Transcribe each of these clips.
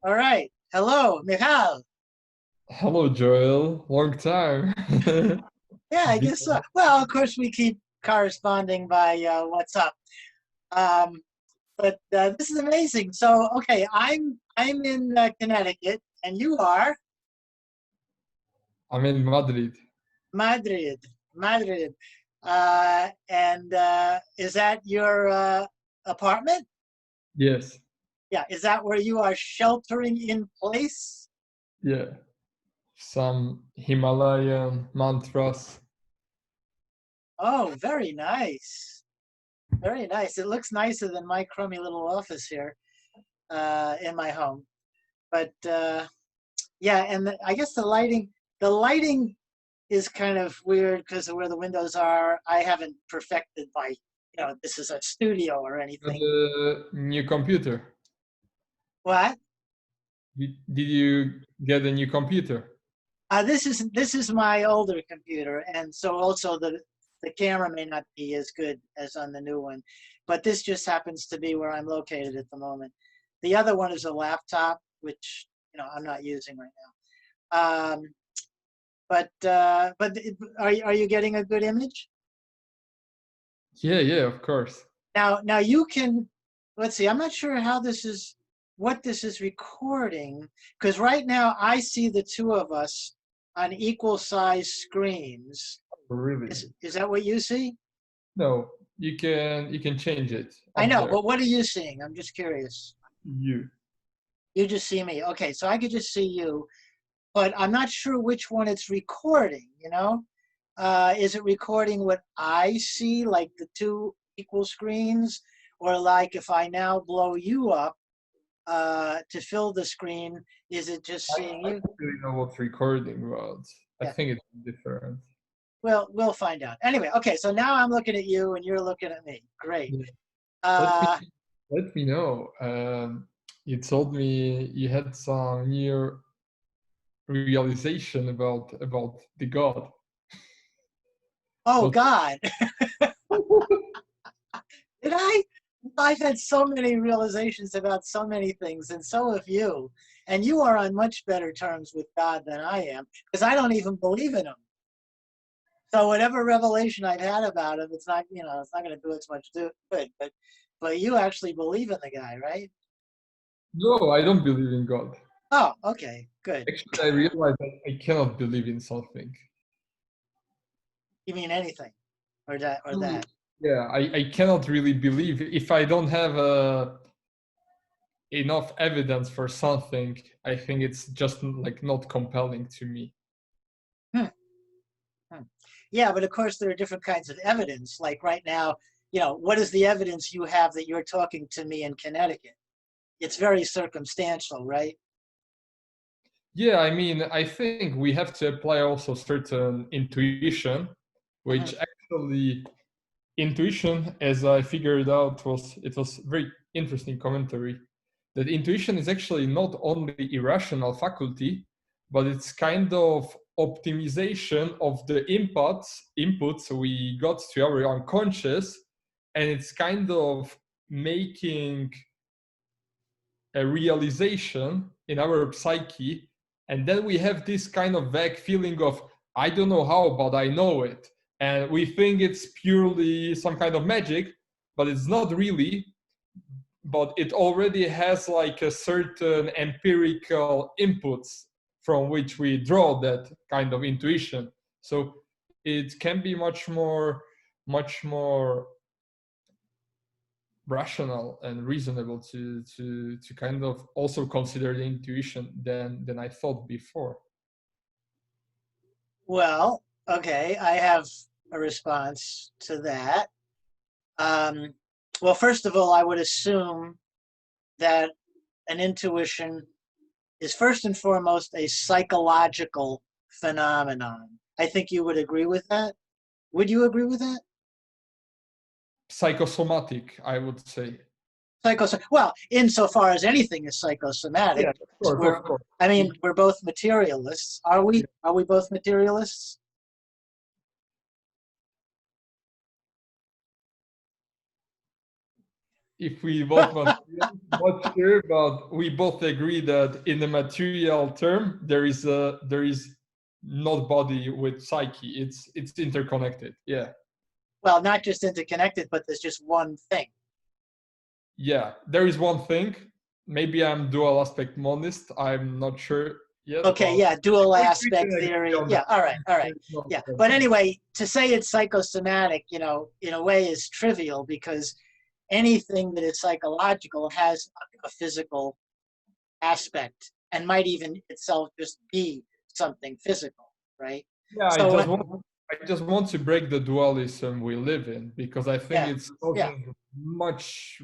All right. Hello, Michal. Hello, Joel. Long time. Yeah, I guess so. Well, of course, we keep corresponding by WhatsApp. Um, but this is amazing. So, okay, I'm in Connecticut, and you are I'm in Madrid. Madrid. Madrid. And is that your apartment? Yes. Yeah. Is that where you are sheltering in place? Yeah. Some Himalayan mantras. Oh, very nice. Very nice. It looks nicer than my crummy little office here in my home. But yeah, and I guess the lighting is kind of weird because of where the windows are. I haven't perfected this is a studio or Got anything. a new computer. What? Did you get a new computer? This is my older computer, and so also the camera may not be as good as on the new one, but this just happens to be where I'm located at the moment. The other one is a laptop, which I'm not using right now. But are you getting a good image? Yeah, yeah, of course. Now you can, let's see, I'm not sure what this is recording, because right now I see the two of us on equal size screens. Really? Is that what you see? No, you can change it I up know, there. but what are you seeing? I'm just curious. You. You just see me. Okay, so I could just see you, but I'm not sure which one it's recording. Is it recording what I see, like the two equal screens? Or like if I now blow you up to fill the screen, is it just seeing I you? don't really know what recording was. I Yeah, think it's different. we'll find out. Anyway, okay, so now I'm looking at you and you're looking at me. Great. Yeah. Let me Uh, let me know. You told me you had some new realization about the God. oh What? God, did I? I've had so many realizations about so many things, and so have you. And you are on much better terms with God than I am, because I don't even believe in him. So whatever revelation I've had about him, it's not going to do as much good. But you actually believe in the guy, right? No, I don't believe in God. Oh, okay, good. Actually, I realized that I cannot believe in something. You mean anything, or that, or Mm. that? Yeah, I cannot really believe if I don't have enough evidence for something. I think it's just like not compelling to me. Hmm, hmm. Yeah, but of course there are different kinds of evidence. Like right now, what is the evidence you have that you're talking to me in Connecticut? It's very circumstantial, right? Yeah, I mean, I think we have to apply also certain intuition, Mhm. which actually intuition, as I figured out, was very interesting commentary. That intuition is actually not only irrational faculty, but it's kind of optimization of the inputs we got to our unconscious, and it's kind of making a realization in our psyche, and then we have this kind of vague feeling of I don't know how, but I know it, and we think it's purely some kind of magic, but it's not really. But it already has like a certain empirical inputs from which we draw that kind of intuition. So it can be much more rational and reasonable to kind of also consider the intuition than I thought before. Well, okay, I have a response to that. Um, well, first of all, I would assume that an intuition is first and foremost a psychological phenomenon. I think you would agree with that. Would you agree with that? Psychosomatic, I would say. Well, insofar as anything is psychosomatic, Yeah, of course, we're, of course. I mean, we're both materialists. Are we? Yeah. Are we both materialists? if we both not sure, but we both agree that in the material term there is not body with psyche. It's interconnected. Yeah. Well, not just interconnected, but there's just one thing. Yeah, there is one thing. Maybe I'm dual aspect monist. I'm not sure yet. Okay, yeah, dual aspect theory. Yeah, all right. Yeah, but anyway, to say it's psychosomatic, in a way is trivial, because anything that is psychological has a physical aspect and might even itself just be something physical, right? Yeah, So I just want to break the dualism we live in, because I think it's causing much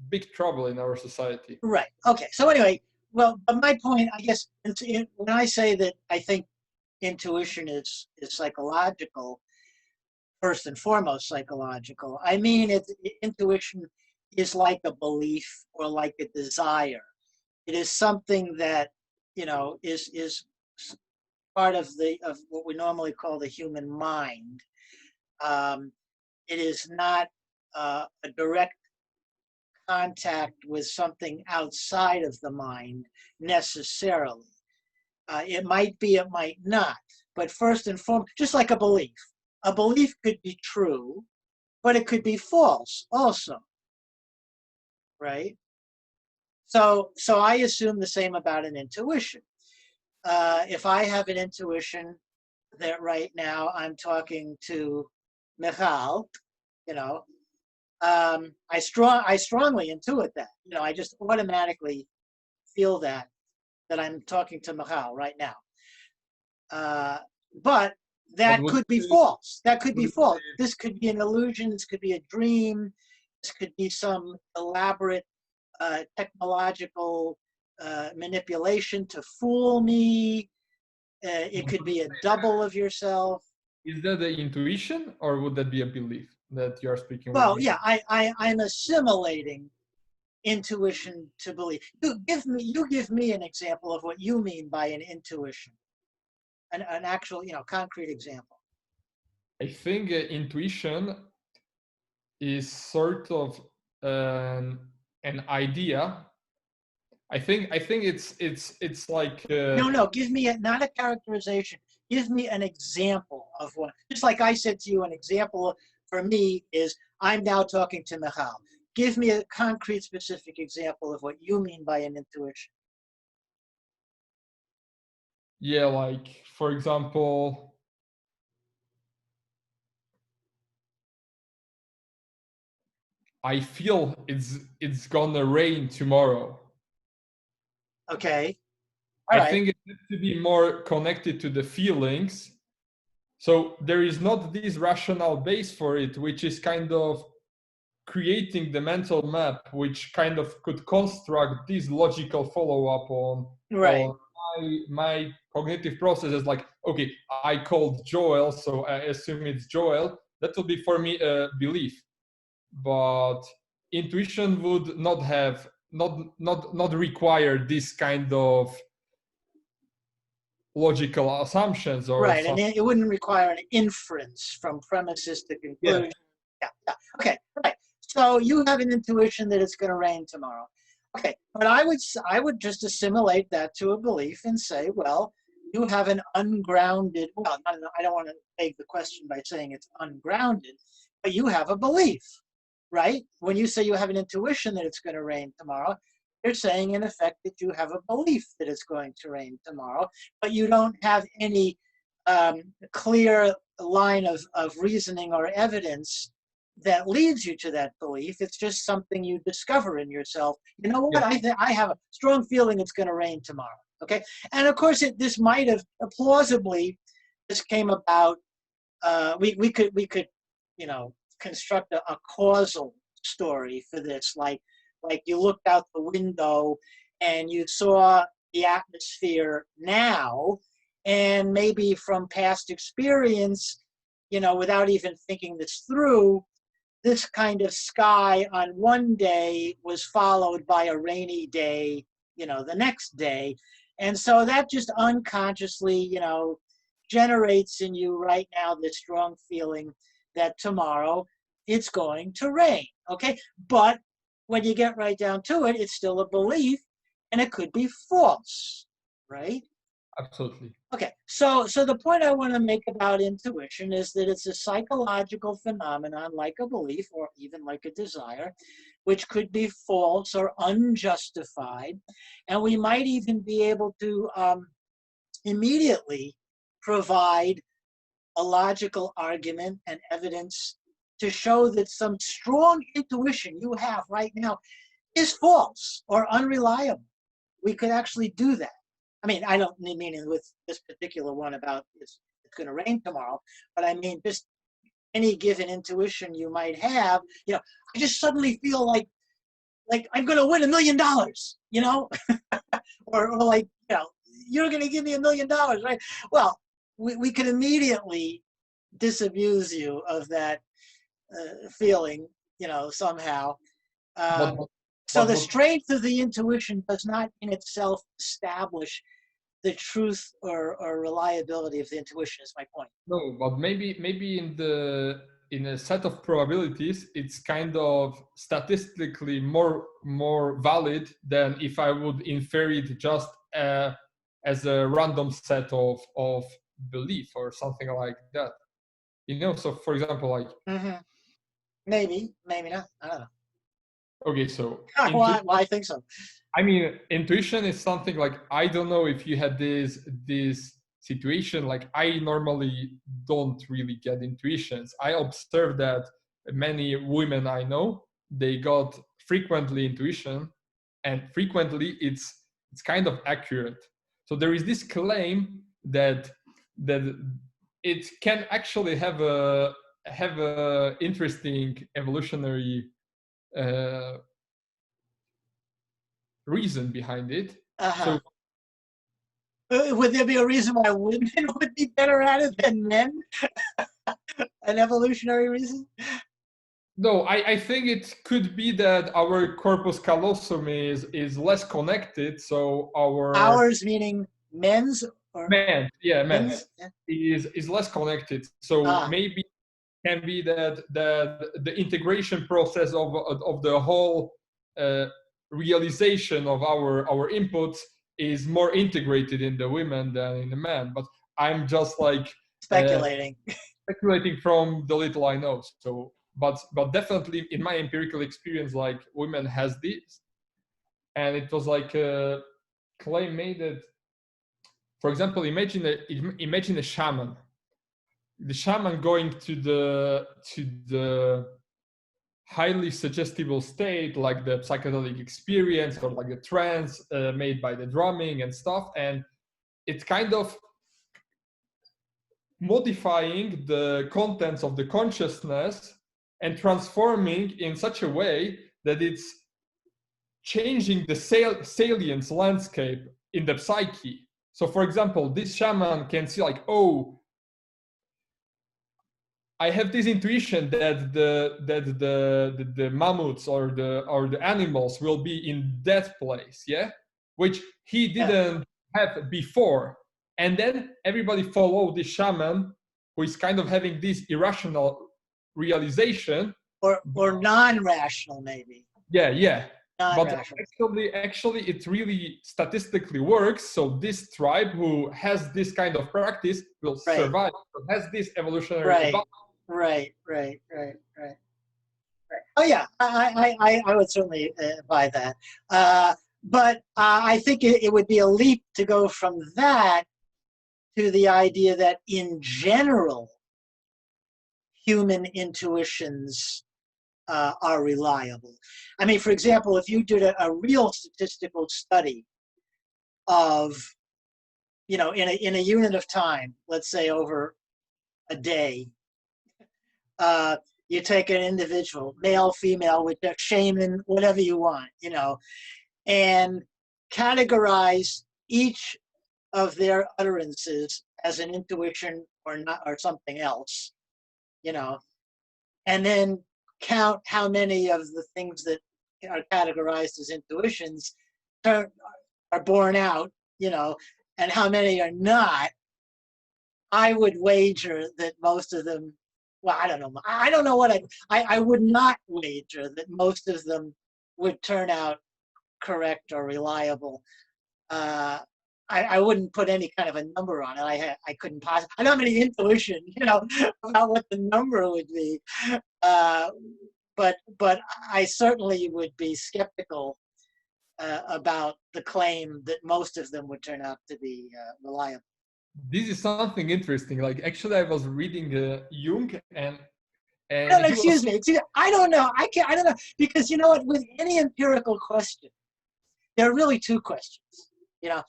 big trouble in our society. Right. Okay. So anyway, well, but my point, I guess, when I say that I think intuition is psychological, first and foremost psychological, I mean intuition is like a belief or like a desire. It is something that is part of what we normally call the human mind. It is not a direct contact with something outside of the mind necessarily. It might be, it might not. But first and foremost, just like a belief could be true, but it could be false also, right? So I assume the same about an intuition. If I have an intuition that right now I'm talking to Michal, I strongly intuit that. I just automatically feel that I'm talking to Michal right now. But that could be false. That could be false. This could be an illusion. This could be a dream. This could be some elaborate technological manipulation to fool me. It could be a double of yourself. Is that the intuition, or would that be a belief that you're speaking? Well, yeah, I'm assimilating intuition to belief. You give me an example of what you mean by an intuition, an actual, concrete example. I think intuition is sort of an idea. I think it's like No, give me not a characterization. Give me an example of one. Just like I said to you, an example for me is I'm now talking to Michal. Give me a concrete, specific example of what you mean by an intuition. Yeah, like, for example, I feel it's gonna rain tomorrow. Okay. I think it has to be more connected to the feelings. So there is not this rational base for it, which is kind of creating the mental map, which kind of could construct this logical follow-up on my cognitive processes. Like, okay, I called Joel, so I assume it's Joel. That would be for me a belief. But intuition would not require this kind of logical assumptions or right, and it wouldn't require an inference from premises to conclusion. Yeah. Okay, right. So you have an intuition that it's going to rain tomorrow. Okay, but I would just assimilate that to a belief and say, well, you have an ungrounded. Well, I don't want to beg the question by saying it's ungrounded, but you have a belief, right? When you say you have an intuition that it's going to rain tomorrow, you're saying, in effect, that you have a belief that it's going to rain tomorrow, but you don't have any clear line of reasoning or evidence that leads you to that belief. It's just something you discover in yourself. You know what? I have a strong feeling it's going to rain tomorrow. Okay, and of course, this might have plausibly this came about. We could construct a causal story for this, like you looked out the window and you saw the atmosphere now, and maybe from past experience, without even thinking this through, this kind of sky on one day was followed by a rainy day, the next day. And so that just unconsciously, generates in you right now this strong feeling that tomorrow it's going to rain, okay? But when you get right down to it, it's still a belief and it could be false, right? Absolutely. Okay, so the point I want to make about intuition is that it's a psychological phenomenon like a belief or even like a desire, which could be false or unjustified. And we might even be able to immediately provide a logical argument and evidence to show that some strong intuition you have right now is false or unreliable. We could actually do that. I mean, I don't mean with this particular one about it's going to rain tomorrow, but I mean just any given intuition you might have. I just suddenly feel like I'm going to win $1 million, or like, you're going to give me $1 million, right? Well, we could immediately disabuse you of that feeling, somehow. So the strength of the intuition does not in itself establish the truth or reliability of the intuition, is my point. No, but maybe in a set of probabilities, it's kind of statistically more valid than if I would infer it just as a random set of belief or something like that. So for example, like maybe not. I don't know. Okay, so why I think so. I mean, intuition is something like, I don't know if you had this situation, like I normally don't really get intuitions. I observe that many women I know, they got frequently intuition, and frequently it's kind of accurate. So there is this claim that it can actually have a interesting evolutionary reason behind it. So would there be a reason why women would be better at it than men? An evolutionary reason? No, I think it could be that our corpus callosum is less connected, so ours meaning men's or men's is less connected. So maybe it can be that the integration process of the whole realization of our inputs is more integrated in the women than in the men. But I'm just like speculating from the little I know. So but definitely in my empirical experience, like women has this, and it was like a claim made that, for example, imagine a shaman. The shaman going to the highly suggestible state, like the psychedelic experience or like the trance made by the drumming and stuff, and it's kind of modifying the contents of the consciousness and transforming in such a way that it's changing the salience landscape in the psyche. So for example, this shaman can see like, oh, I have this intuition that the mammoths or the animals will be in that place, which he didn't have before. And then everybody follow the shaman who is kind of having this irrational realization. Or non-rational, maybe. Yeah. But actually, it really statistically works. So this tribe who has this kind of practice will survive. Has this evolutionary Right. Oh yeah, I would certainly buy that. But I think it would be a leap to go from that to the idea that in general, human intuitions are reliable. I mean, for example, if you did a real statistical study of, in a unit of time, let's say over a day, you take an individual, male, female, with their shaman, whatever you want, and categorize each of their utterances as an intuition or not, or something else, and then count how many of the things that are categorized as intuitions are borne out, and how many are not. I would wager that most of them, well, I don't know. I don't know what I would not wager that most of them would turn out correct or reliable. Uh, I wouldn't put any kind of a number on it. I couldn't possibly. I don't have any intuition, about what the number would be. Uh, but I certainly would be skeptical about the claim that most of them would turn out to be reliable. This is something interesting. Like actually, I was reading Jung, and No, no, he was. excuse me. I don't know. I don't know, because you know what? With any empirical question, there are really two questions. You know,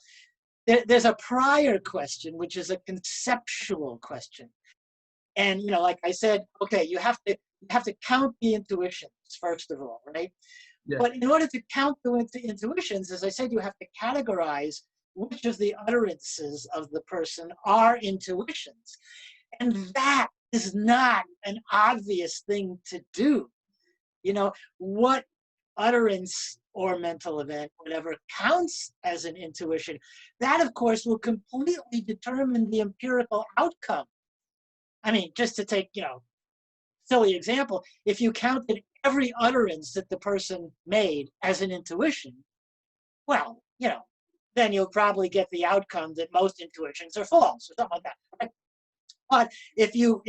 there's a prior question, which is a conceptual question, and like I said, okay, you have to count the intuitions first of all, right? Yeah. But in order to count the intuitions, as I said, you have to categorize which of the utterances of the person are intuitions. And that is not an obvious thing to do. What utterance or mental event, whatever, counts as an intuition, that, of course, will completely determine the empirical outcome. I mean, just to take, silly example, if you counted every utterance that the person made as an intuition, well, then you'll probably get the outcome that most intuitions are false or something like that. Right? But if you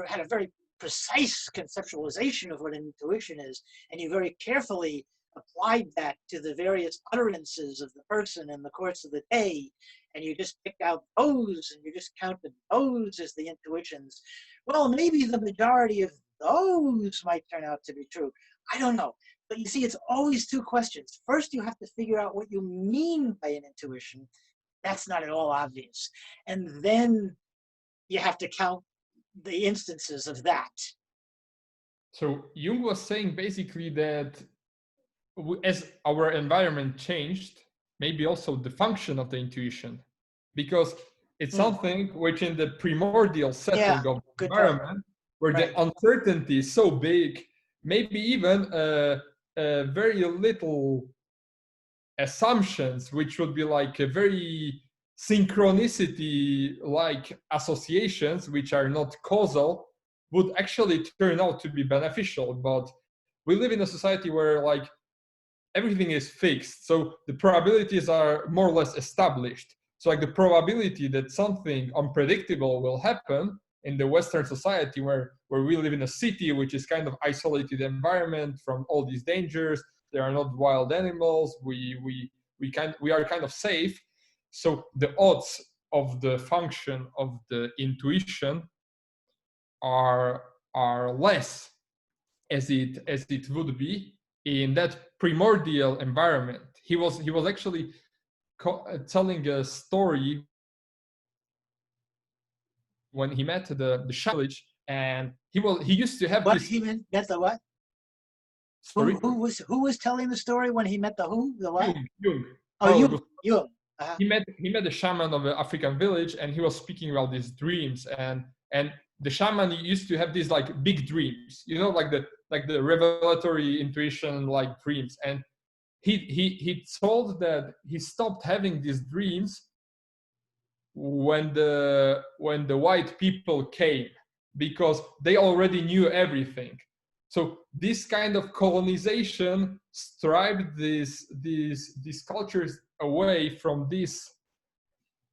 had a very precise conceptualization of what an intuition is, and you very carefully applied that to the various utterances of the person in the course of the day, and you just picked out those and you just counted those as the intuitions, well, maybe the majority of those might turn out to be true. I don't know. But you see, it's always two questions. First, you have to figure out what you mean by an intuition. That's not at all obvious. And then you have to count the instances of that. So Jung was saying basically that as our environment changed, maybe also the function of the intuition, because it's something which in the primordial setting of the environment, where the uncertainty is so big, maybe even very little assumptions, which would be like a very synchronicity like associations, which are not causal, would actually turn out to be beneficial. But we live in a society where like everything is fixed, so the probabilities are more or less established. So like the probability that something unpredictable will happen in the Western society, where we live in a city which is kind of isolated environment from all these dangers, there are not wild animals, we are kind of safe. So the odds of the function of the intuition are less as it would be in that primordial environment. He was actually telling a story when he met the village, and he used to have what this. He met the what? Sorry? Who was telling the story when he met the who? The what? Jung. Oh, Jung. He met a shaman of an African village, and he was speaking about these dreams, and the shaman used to have these like big dreams, like the revelatory intuition like dreams. And he told that he stopped having these dreams when the white people came, because they already knew everything. So this kind of colonization stripped these cultures away from this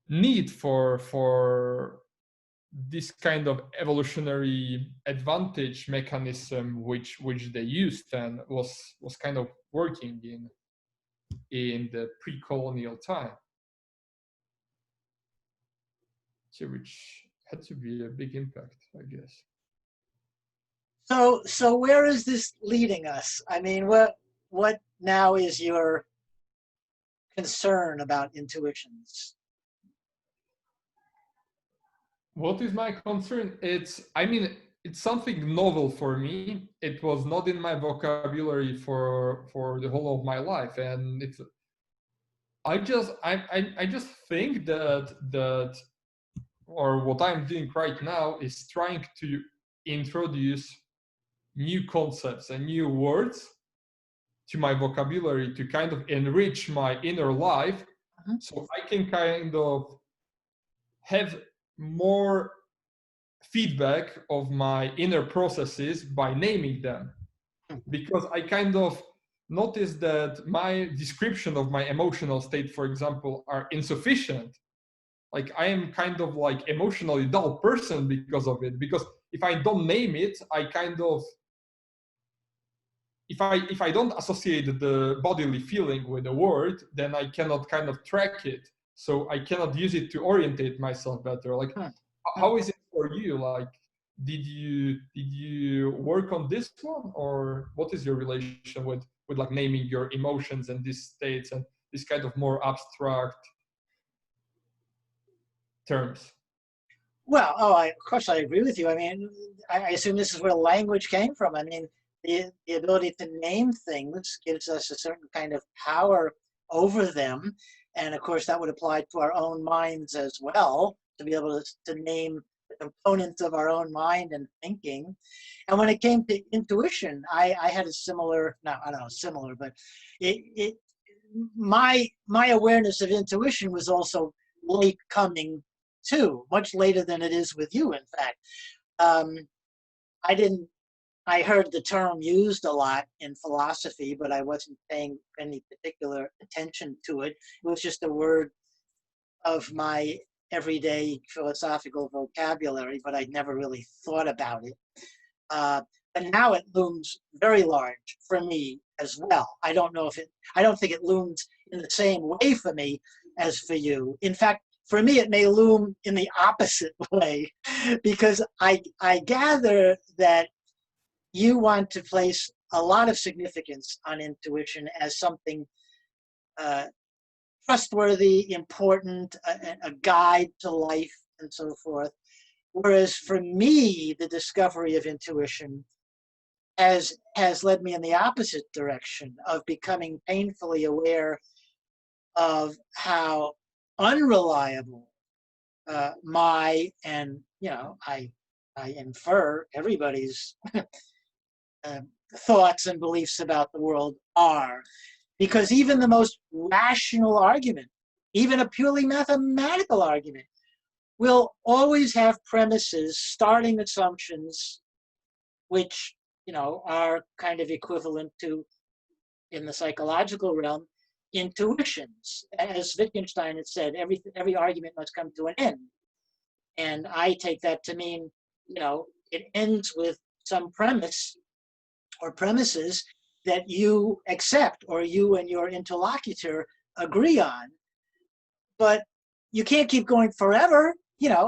need for this kind of evolutionary advantage mechanism which they used and was kind of working in the pre-colonial time. So which had to be a big impact, I guess. So where is this leading us? I mean, what now is your concern about intuitions? What is my concern? It's something novel for me. It was not in my vocabulary for the whole of my life, and it's. I just think that or what I'm doing right now is trying to introduce new concepts and new words to my vocabulary to kind of enrich my inner life, so I can kind of have more feedback of my inner processes by naming them. Because I kind of notice that my description of my emotional state, for example, are insufficient. Like I am kind of like emotionally dull person because of it. Because if I don't name it, I kind of, if I don't associate the bodily feeling with the word, then I cannot kind of track it. So I cannot use it to orientate myself better. Like, how is it for you? Like, did you work on this one, or what is your relation with like naming your emotions and these states and this kind of more abstract terms? Well, of course, I agree with you. I mean, I assume this is where language came from. I mean, the ability to name things gives us a certain kind of power over them. And of course, that would apply to our own minds as well, to be able to name the components of our own mind and thinking. And when it came to intuition, I had a similar, no, I don't know, similar, but it my awareness of intuition was also late coming too, much later than it is with you, in fact. Um, I didn't, I heard the term used a lot in philosophy, but I wasn't paying any particular attention to it. It was just a word of my everyday philosophical vocabulary, but I'd never really thought about it. But now it looms very large for me as well. I don't know if it, I don't think it looms in the same way for me as for you. In fact, for me, it may loom in the opposite way, because I gather that you want to place a lot of significance on intuition as something trustworthy, important, a guide to life, and so forth. Whereas for me, the discovery of intuition has led me in the opposite direction of becoming painfully aware of how unreliable my, and I infer everybody's thoughts and beliefs about the world are. Because even the most rational argument, even a purely mathematical argument, will always have premises, starting assumptions, which are kind of equivalent to, in the psychological realm, intuitions. As Wittgenstein had said, every argument must come to an end. And I take that to mean, it ends with some premise or premises that you accept or you and your interlocutor agree on. But you can't keep going forever.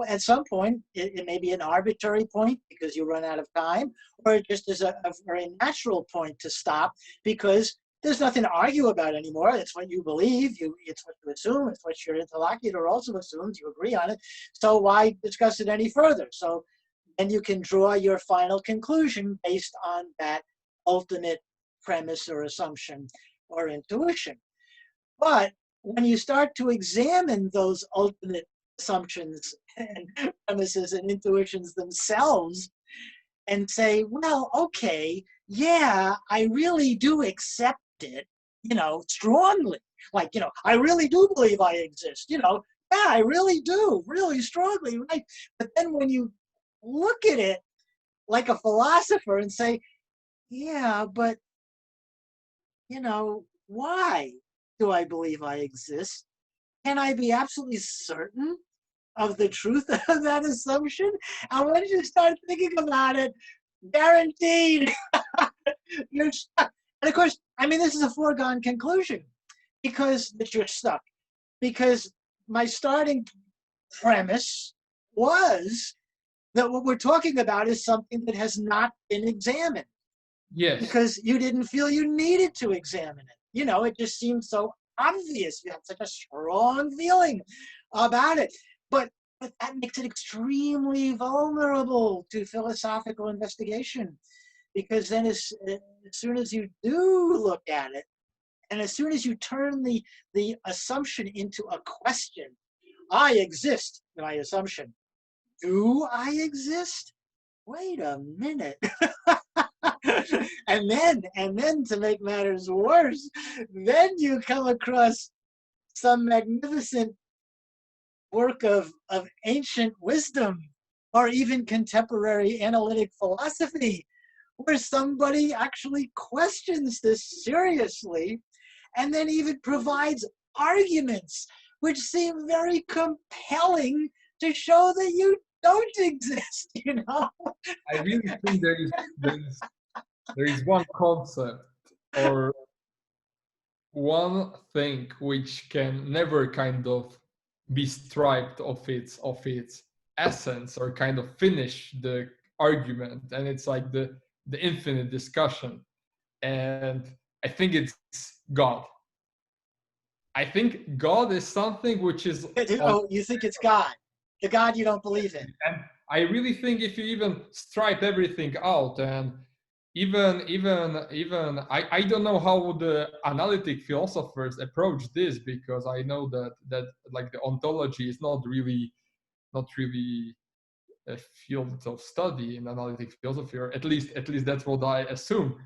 At some point, it may be an arbitrary point because you run out of time, or it just is a very natural point to stop because there's nothing to argue about anymore. It's what you believe, it's what you assume, it's what your interlocutor also assumes, you agree on it. So why discuss it any further? So then you can draw your final conclusion based on that ultimate premise or assumption or intuition. But when you start to examine those ultimate assumptions and premises and intuitions themselves and say, well, okay, yeah, I really do accept it, strongly. Like, I really do believe I exist, yeah, I really do, really strongly, right? But then when you look at it like a philosopher and say, yeah, but, why do I believe I exist? Can I be absolutely certain of the truth of that assumption? And once you start thinking about it, guaranteed, you're stuck. And of course, I mean, this is a foregone conclusion because that you're stuck. Because my starting premise was that what we're talking about is something that has not been examined. Yes. Because you didn't feel you needed to examine it. It just seemed so obvious. You had such a strong feeling about it. But that makes it extremely vulnerable to philosophical investigation. Because then as soon as you do look at it, and as soon as you turn the assumption into a question, I exist, my assumption. Do I exist? Wait a minute. and then to make matters worse, then you come across some magnificent work of ancient wisdom or even contemporary analytic philosophy, where somebody actually questions this seriously and then even provides arguments which seem very compelling to show that you don't exist, you know? I really think there is one concept or one thing which can never kind of be stripped of its essence or kind of finish the argument, and it's like the infinite discussion. And I think it's God. I think God is something which is on, Oh, you think it's God, the God you don't believe in. and I really think if you even stripe everything out, and even I don't know how the analytic philosophers approach this, because I know that like the ontology is not really a field of study in analytic philosophy, or at least that's what I assume.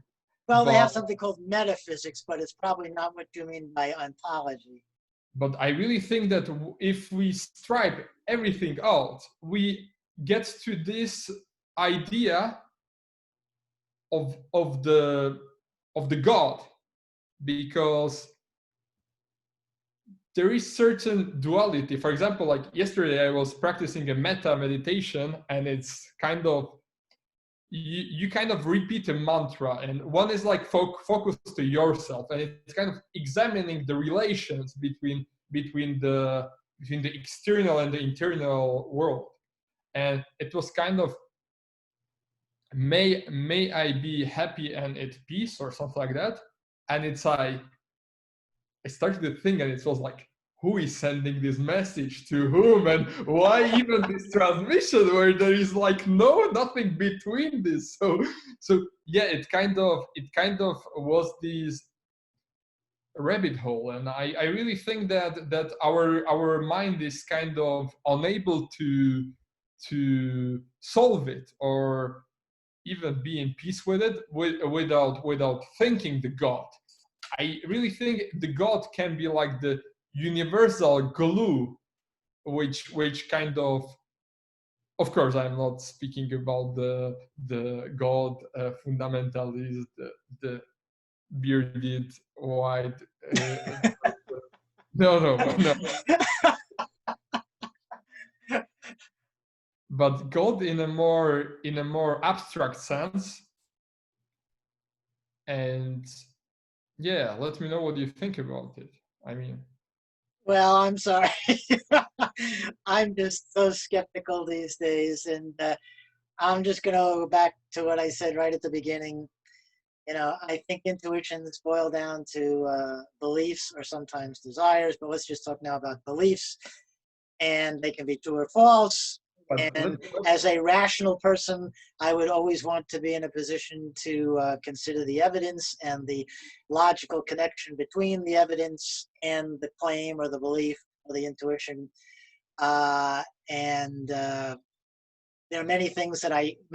Well, they have But something called metaphysics, but it's probably not what you mean by ontology. but I really think that if we stripe everything out, we get to this idea of the God, because there is certain duality. For example, like yesterday I was practicing a metta meditation, and it's kind of you kind of repeat a mantra, and one is like focused to yourself, and it's kind of examining the relations between the external and the internal world. And it was kind of, may I be happy and at peace, or something like that. And it's I started to think, and it was like, who is sending this message to whom, and why even this transmission where there is like nothing between this? So yeah, it kind of was this rabbit hole. And I really think that our mind is kind of unable to solve it, or even be in peace with it, without thinking the God. I really think the God can be like the universal glue, which kind of course, I'm not speaking about the God fundamentalist, the bearded white. No. But God in a more abstract sense. And yeah, let me know what you think about it. I mean, Well, I'm sorry. I'm just so skeptical these days. And I'm just going to go back to what I said right at the beginning. You know, I think intuitions boil down to beliefs or sometimes desires, but let's just talk now about beliefs. And they can be true or false. but And as a rational person, I would always want to be in a position to consider the evidence and the logical connection between the evidence and the claim or the belief or the intuition. And there are many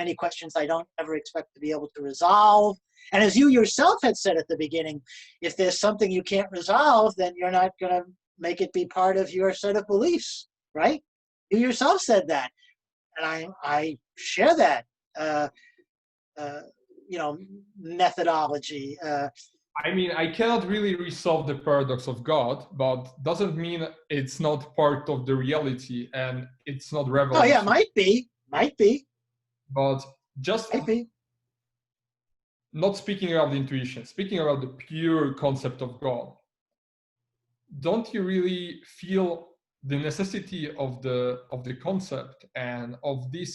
many questions I don't ever expect to be able to resolve. And as you yourself had said at the beginning, if there's something you can't resolve, then you're not going to make it be part of your set of beliefs, right? You yourself said that. And I share that, methodology. I mean, I cannot really resolve the paradox of God, but doesn't mean it's not part of the reality and it's not Oh yeah, relevant. might be. But just not speaking about the intuition, speaking about the pure concept of God, don't you really feel the necessity of the concept and of this?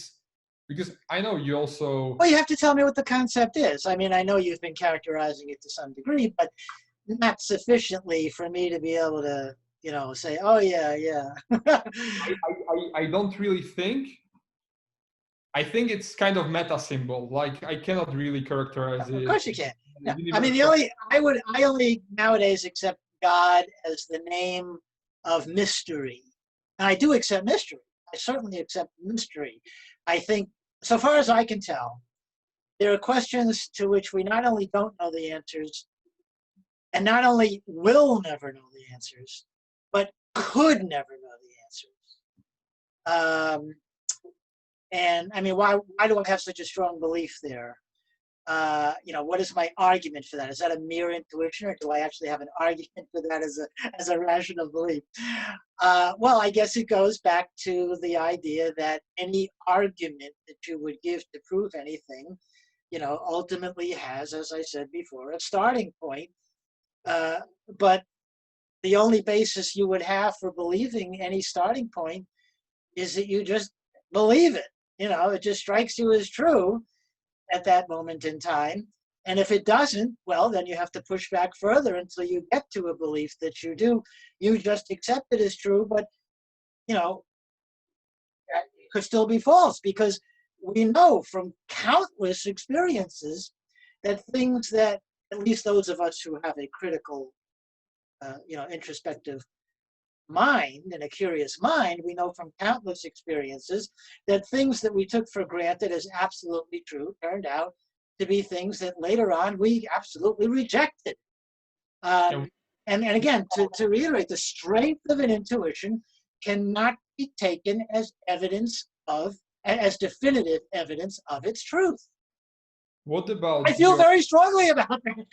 Because I know you also. Well, you have to tell me what the concept is. I mean, I know you've been characterizing it to some degree, but not sufficiently for me to be able to, say, oh yeah. I don't really think. I think it's kind of meta symbol. Like, I cannot really characterize it. Of course you can. Yeah. I mean, I only nowadays accept God as the name of mystery. And I do accept mystery. I certainly accept mystery. I think, so far as I can tell, there are questions to which we not only don't know the answers, and not only will never know the answers, but could never know the answers. And I mean, why do I have such a strong belief there? what is my argument for that? Is that a mere intuition, or do I actually have an argument for that as a rational belief? Well, I guess it goes back to the idea that any argument that you would give to prove anything, ultimately has, as I said before, a starting point. But the only basis you would have for believing any starting point is that you just believe it. It just strikes you as true at that moment in time. And if it doesn't, well, then you have to push back further until you get to a belief that you just accept it as true, but, it could still be false, because we know from countless experiences that things that, at least those of us who have a critical, introspective mind and a curious mind, we know from countless experiences that things that we took for granted as absolutely true turned out to be things that later on we absolutely rejected. And again, to reiterate, the strength of an intuition cannot be taken as as definitive evidence of its truth. What about I feel very strongly about that.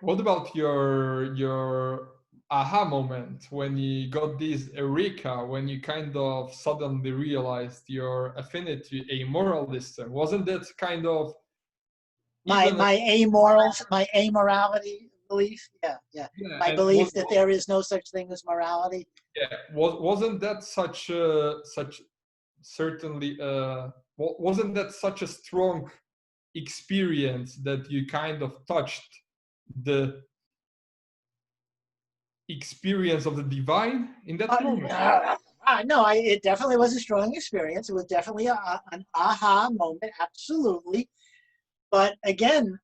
What about your aha moment when you got this eureka, when you kind of suddenly realized your affinity amoralism? Wasn't that kind of my amorality belief? Yeah. My belief that there is no such thing as morality. Yeah, wasn't that wasn't that such a strong experience that you kind of touched the experience of the divine in that moment? No, it definitely was a strong experience. It was definitely an aha moment, absolutely. But again,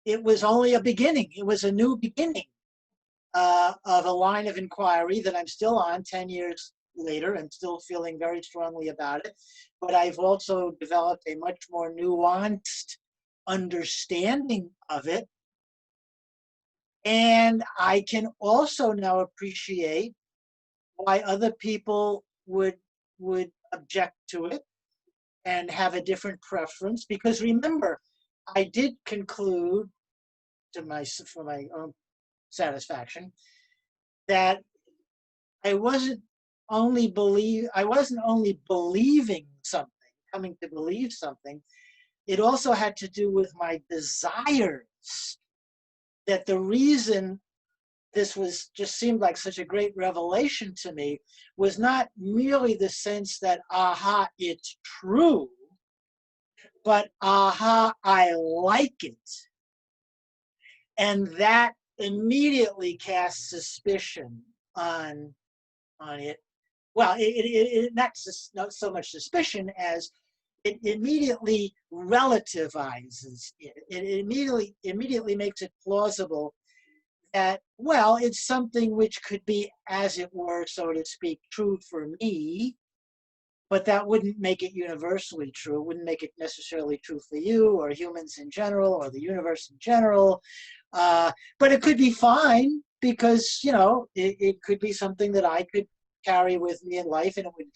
it was only a beginning. It was a new beginning of a line of inquiry that I'm still on 10 years later and still feeling very strongly about it. But I've also developed a much more nuanced understanding of it. And I can also now appreciate why other people would object to it and have a different preference. Because remember, I did conclude for my own satisfaction that I wasn't only believing something, coming to believe something. It also had to do with my desires. That the reason this just seemed like such a great revelation to me was not merely the sense that, aha, it's true, but aha, I like it. And that immediately casts suspicion on it. Well, it not so much suspicion as it immediately relativizes it. It immediately makes it plausible that, well, it's something which could be, as it were, so to speak, true for me, but that wouldn't make it universally true. It wouldn't make it necessarily true for you or humans in general or the universe in general. But it could be fine because, it could be something that I could carry with me in life, and it would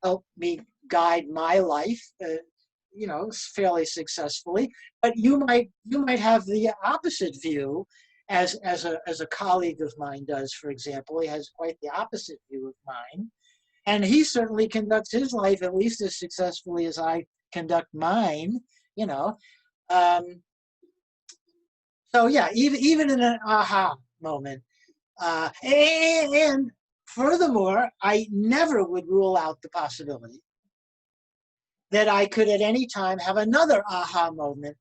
help me guide my life, fairly successfully. But you might have the opposite view, as a colleague of mine does, for example. He has quite the opposite view of mine. And he certainly conducts his life at least as successfully as I conduct mine, So yeah, even in an aha moment. And furthermore, I never would rule out the possibility that I could at any time have another aha moment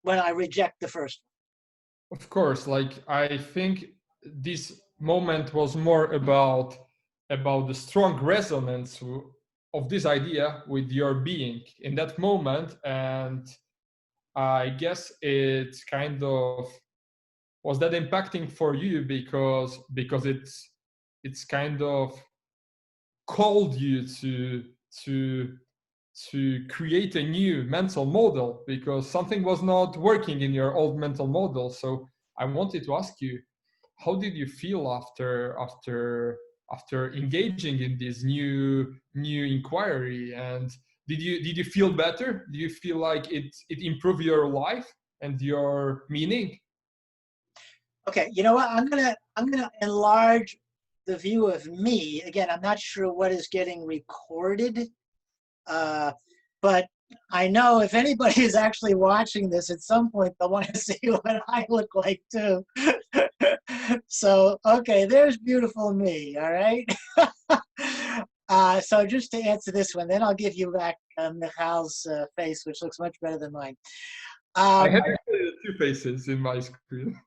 when I reject the first one. Of course, I think this moment was more about the strong resonance of this idea with your being in that moment. And I guess it's kind of, was that impacting for you because it's kind of called you to create a new mental model because something was not working in your old mental model. So I wanted to ask you, how did you feel after engaging in this new inquiry? And did you feel better? Do you feel like it improved your life and your meaning? Okay, you know what? I'm gonna enlarge the view of me. Again, I'm not sure what is getting recorded, but I know if anybody is actually watching this at some point, they'll want to see what I look like too. So, okay, there's beautiful me, all right? So just to answer this one, then I'll give you back Michal's face, which looks much better than mine. I have Um, actually two faces in my screen.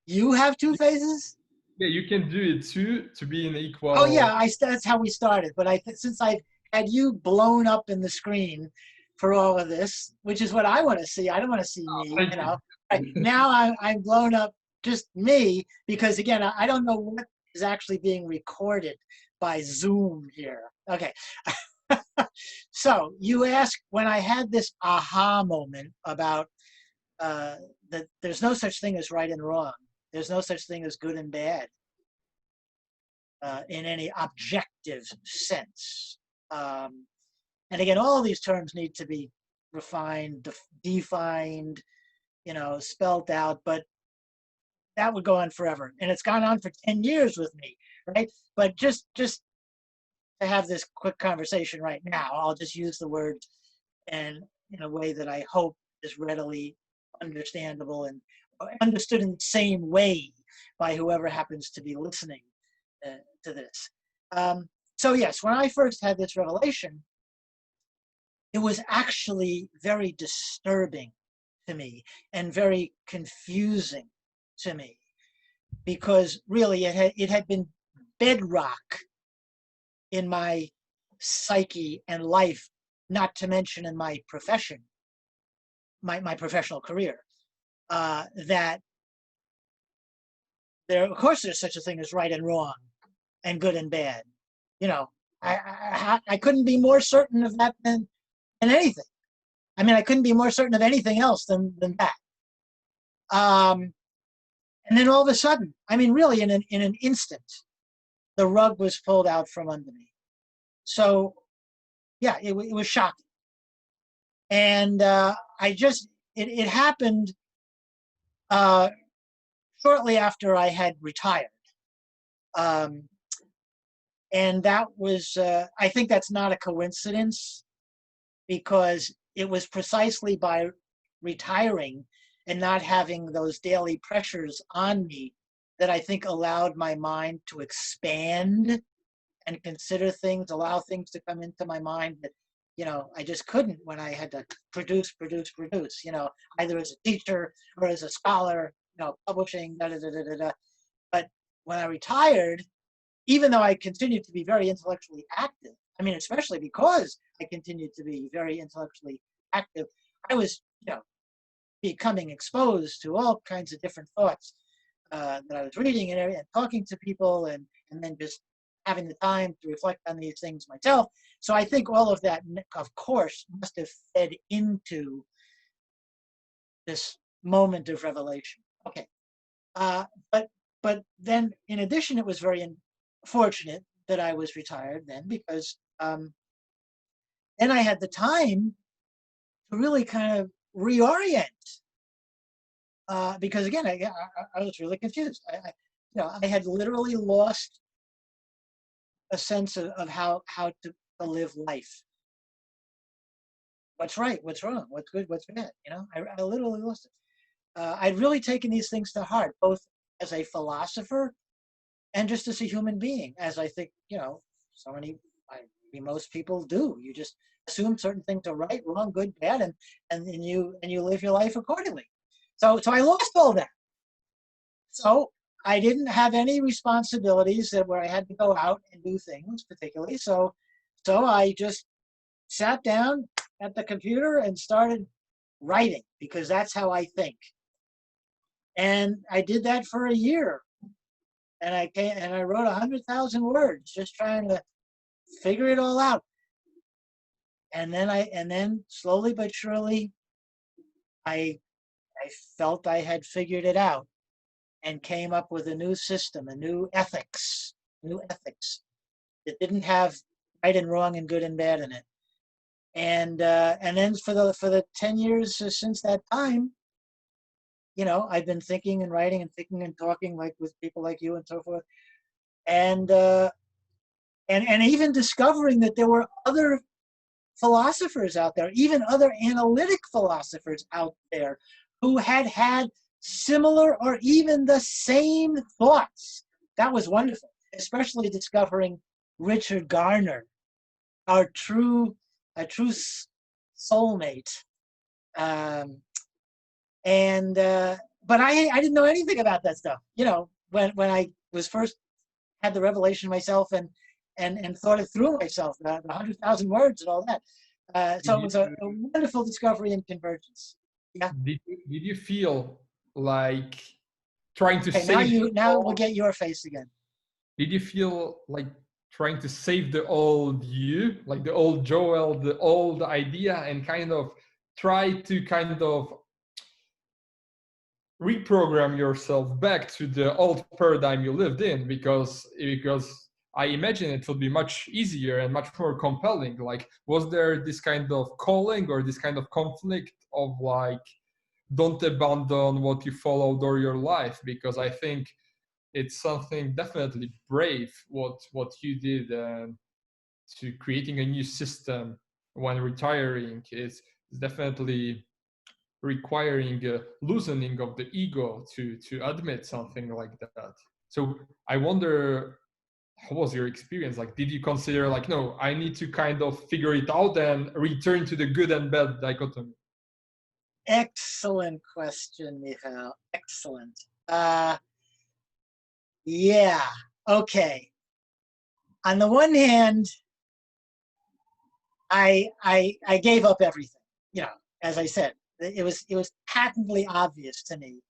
you have two faces? Yeah, you can do it too to be in Oh yeah, equal. that's how we started. But since I've had you blown up in the screen for all of this, which is what I want to see. I don't want to see me, Thank you you. know. Right, now I'm blown up just me because again I don't know what is actually being recorded by Zoom here. Okay. So you asked when I had this aha moment about that there's no such thing as right and wrong. There's no such thing as good and bad. In any objective sense. And again, all these terms need to be refined, defined, spelled out, but that would go on forever. And it's gone on for 10 years with me, right? But just to have this quick conversation right now, I'll just use the words and in a way that I hope is readily understandable and understood in the same way by whoever happens to be listening to this. So yes, when I first had this revelation, it was actually very disturbing to me and very confusing to me because really it had been bedrock in my psyche and life, not to mention in my profession, my professional career, that of course there's such a thing as right and wrong and good and bad. You know, I couldn't be more certain of that than anything. I mean, I couldn't be more certain of anything else than that. And then all of a sudden, I mean, really in an instant, the rug was pulled out from under me. So, yeah, it was shocking. And it happened shortly after I had retired. Um, and that was, I think that's not a coincidence because it was precisely by retiring and not having those daily pressures on me that I think allowed my mind to expand and consider things, allow things to come into my mind that, I just couldn't when I had to produce, either as a teacher or as a scholar, publishing, da da da da da. But when I retired, even though I continued to be very intellectually active, I mean, especially because I continued to be very intellectually active, I was, becoming exposed to all kinds of different thoughts that I was reading and talking to people and then just having the time to reflect on these things myself. So I think all of that, of course, must have fed into this moment of revelation. Okay. But then in addition, it was very fortunate that I was retired then because then I had the time to really kind of reorient because again, I was really confused. I had literally lost a sense of how to live life. What's right? What's wrong? What's good? What's bad? I literally lost it. I'd really taken these things to heart, both as a philosopher and just as a human being, as I think so many, most people do. You just assume certain things are right, wrong, good, bad, and you live your life accordingly. So I lost all that. So I didn't have any responsibilities where I had to go out and do things particularly. So I just sat down at the computer and started writing because that's how I think. And I did that for a year. And I wrote 100,000 words just trying to figure it all out. And then slowly but surely I felt I had figured it out and came up with a new system, a new ethics that didn't have right and wrong and good and bad in it. And then for the 10 years since that time, I've been thinking and writing and thinking and talking like with people like you and so forth, and even discovering that there were other philosophers out there, even other analytic philosophers out there, who had similar or even the same thoughts. That was wonderful, especially discovering Richard Garner, a true soulmate. But I didn't know anything about that stuff. When I was first had the revelation myself and thought it through myself, the 100,000 words and all that. So it was a wonderful discovery and convergence. Yeah. Did you feel like trying to Okay, save? now we'll get your face again. Did you feel like trying to save the old you, like the old Joel, the old idea, and kind of try to kind of reprogram yourself back to the old paradigm you lived in? Because I imagine it will be much easier and much more compelling. Like, was there this kind of calling or this kind of conflict of like, don't abandon what you followed all your life? Because I think it's something definitely brave what you did, to creating a new system when retiring is definitely requiring a loosening of the ego to admit something like that. So I wonder, how was your experience? Like, did you consider like, no, I need to kind of figure it out and return to the good and bad dichotomy? Excellent question, Michal. Excellent. Yeah. Okay. On the one hand, I gave up everything. As I said, it was patently obvious to me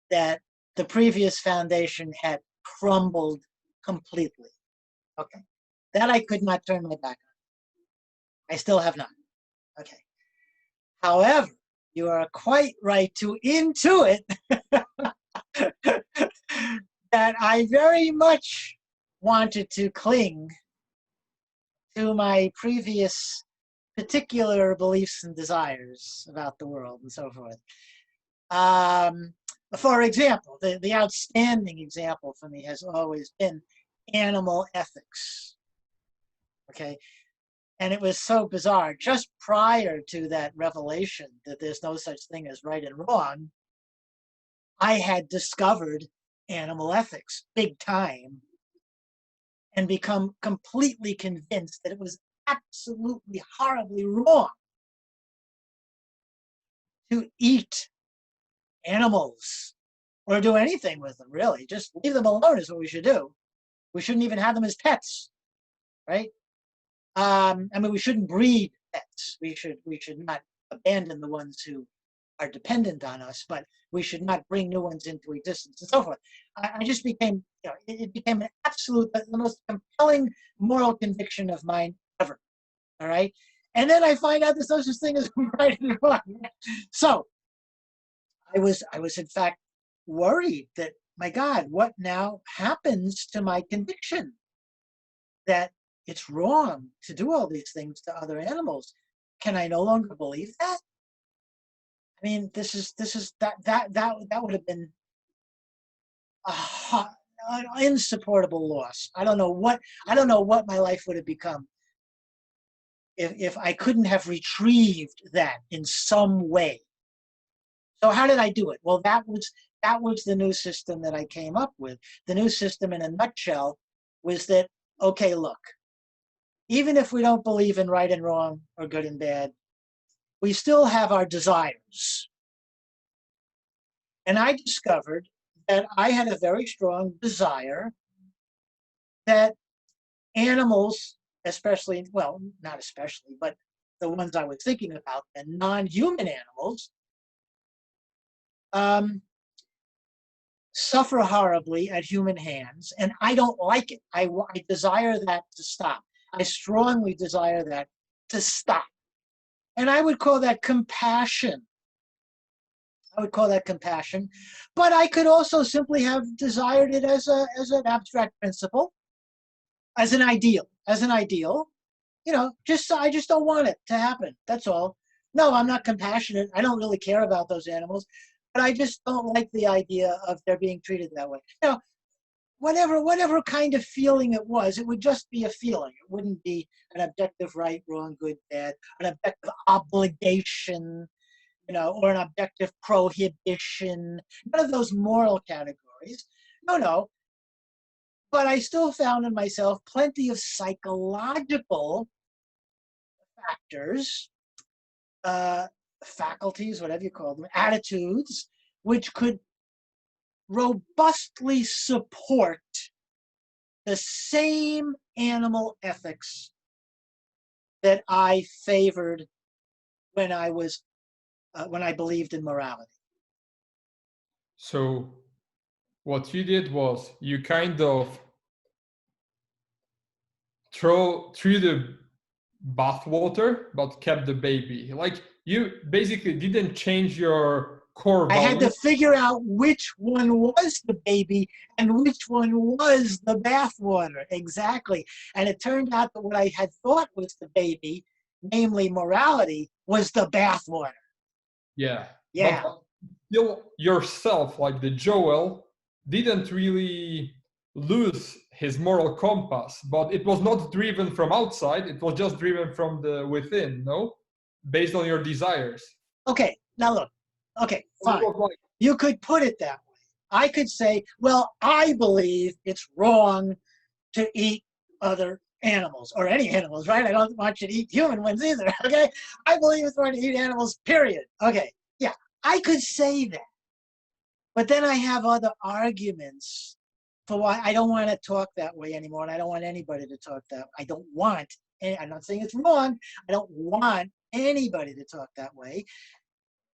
that the previous foundation had crumbled completely. Okay. That I could not turn my back on. I still have not. Okay. However, you are quite right to intuit that I very much wanted to cling to my previous particular beliefs and desires about the world and so forth. For example, the outstanding example for me has always been animal ethics. Okay. And it was so bizarre. Just prior to that revelation that there's no such thing as right and wrong, I had discovered animal ethics big time and become completely convinced that it was absolutely horribly wrong to eat animals or do anything with them, really. Just leave them alone is what we should do. We shouldn't even have them as pets, right? We shouldn't breed pets. We should not abandon the ones who are dependent on us, but we should not bring new ones into existence and so forth. I just became, it became an absolute, the most compelling moral conviction of mine ever. All right. And then I find out there's no such thing as right and wrong. So I was in fact worried that, my God, what now happens to my conviction that it's wrong to do all these things to other animals? Can I no longer believe that? I mean, this is that would have been an insupportable loss. I don't know what my life would have become if I couldn't have retrieved that in some way. So how did I do it? Well, that was the new system that I came up with. The new system, in a nutshell, was that, okay, look, even if we don't believe in right and wrong or good and bad, we still have our desires. And I discovered that I had a very strong desire that animals, especially, well, not especially, but the ones I was thinking about, the non-human animals, suffer horribly at human hands, and I don't like it. I desire that to stop. I strongly desire that to stop. And I would call that compassion. But I could also simply have desired it as an abstract principle, as an ideal. I just don't want it to happen. That's all. No, I'm not compassionate. I don't really care about those animals, but I just don't like the idea of their being treated that way. Whatever kind of feeling it was, it would just be a feeling. It wouldn't be an objective right, wrong, good, bad, an objective obligation, or an objective prohibition. None of those moral categories. No. But I still found in myself plenty of psychological factors, faculties, whatever you call them, attitudes, which could robustly support the same animal ethics that I favored when I believed in morality. So what you did was you kind of threw the bathwater, but kept the baby. Like you basically didn't change your core I had to values. figure out which one was the baby and which one was the bathwater. Exactly. And it turned out that what I had thought was the baby, namely morality, was the bathwater. Yeah. Yeah. But still yourself, like the Joel, didn't really lose his moral compass, but it was not driven from outside, it was just driven from the within, no? Based on your desires. Okay, now look. Okay, fine. Like, you could put it that way. I could say, well, I believe it's wrong to eat other animals, or any animals, right? I don't want you to eat human ones either, okay? I believe it's wrong to eat animals, period. Okay, yeah, I could say that. But then I have other arguments for why I don't want to talk that way anymore, and I don't want anybody to talk that way. I don't want, I'm not saying it's wrong, I don't want anybody to talk that way.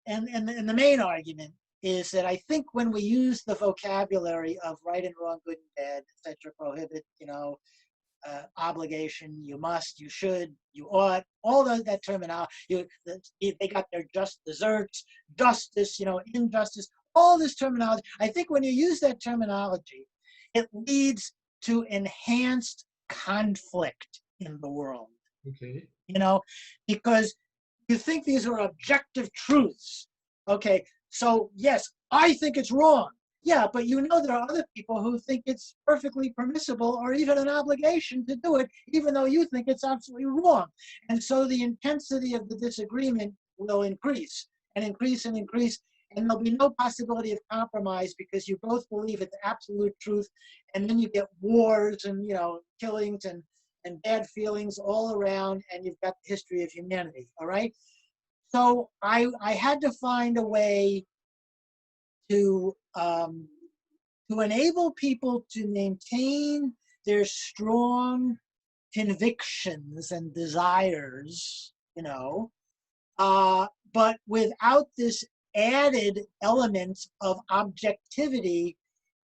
And the main argument is that I think when we use the vocabulary of right and wrong, good and bad, etc., prohibit, obligation, you must, you should, you ought, all that terminology, they got their just desserts, justice, injustice, all this terminology. I think when you use that terminology, it leads to enhanced conflict in the world. okay. Because you think these are objective truths. Okay, so yes, I think it's wrong. Yeah, but there are other people who think it's perfectly permissible or even an obligation to do it, even though you think it's absolutely wrong. And so the intensity of the disagreement will increase and increase and increase, and there'll be no possibility of compromise because you both believe it's absolute truth, and then you get wars and killings and bad feelings all around, and you've got the history of humanity, all right? So I had to find a way to enable people to maintain their strong convictions and desires, but without this added element of objectivity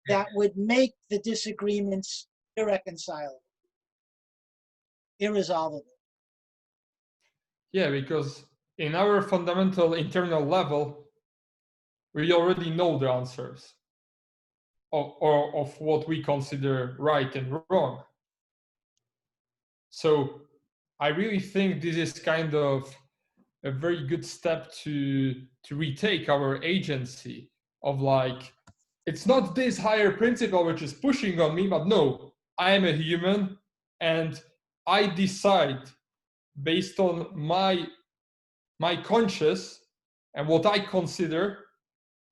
that would make the disagreements irreconcilable, irresolvable. Yeah, because in our fundamental internal level, we already know the answers of what we consider right and wrong. So I really think this is kind of a very good step to retake our agency of like, it's not this higher principle which is pushing on me, but no, I am a human and I decide based on my conscience and what I consider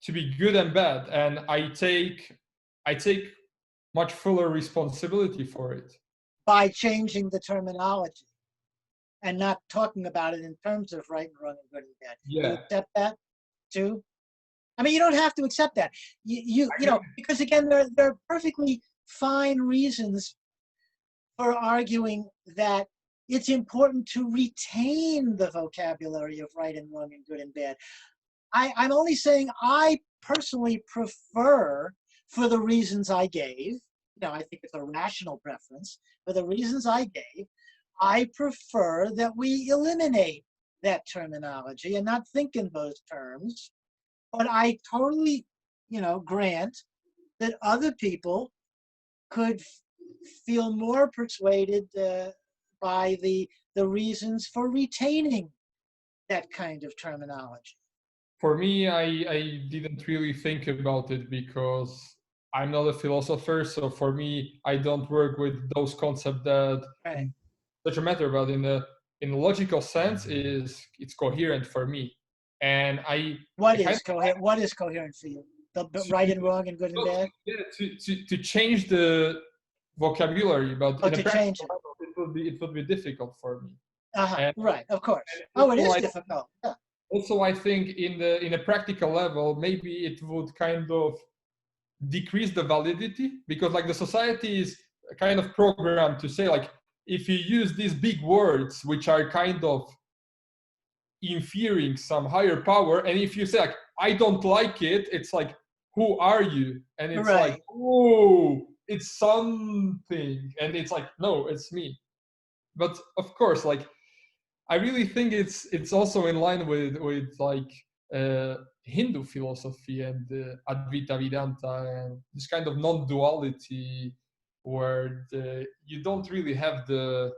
to be good and bad, and I take much fuller responsibility for it. By changing the terminology and not talking about it in terms of right and wrong and good and bad. Yeah. You accept that too? I mean, you don't have to accept that. Because again, there are perfectly fine reasons for arguing that it's important to retain the vocabulary of right and wrong and good and bad. I'm only saying I personally prefer, for the reasons I gave, I think it's a rational preference, for the reasons I gave, I prefer that we eliminate that terminology and not think in those terms. But I totally, grant that other people could feel more persuaded by the reasons for retaining that kind of terminology? For me, I didn't really think about it because I'm not a philosopher. So for me, I don't work with those concepts that Right. such a matter. But in a logical sense, is it's coherent for me, and What I kind is coherent? What is coherent for you? The of right and wrong and good and bad? yeah, to change the vocabulary, but Oh, in a to change practical it. level, it would be difficult for me. Uh-huh. And, Right. Of course. and Oh, it also, is I difficult. Yeah. also I think in a practical level, maybe it would kind of decrease the validity, because like the society is kind of programmed to say, like, if you use these big words which are kind of inferring some higher power, and if you say like, I don't like it, it's like, who are you? And it's like, Right. oh, it's something, and it's like, no, it's me. But of course, like, I really think it's also in line with like Hindu philosophy and Advaita Vedanta and this kind of non-duality, where you don't really have the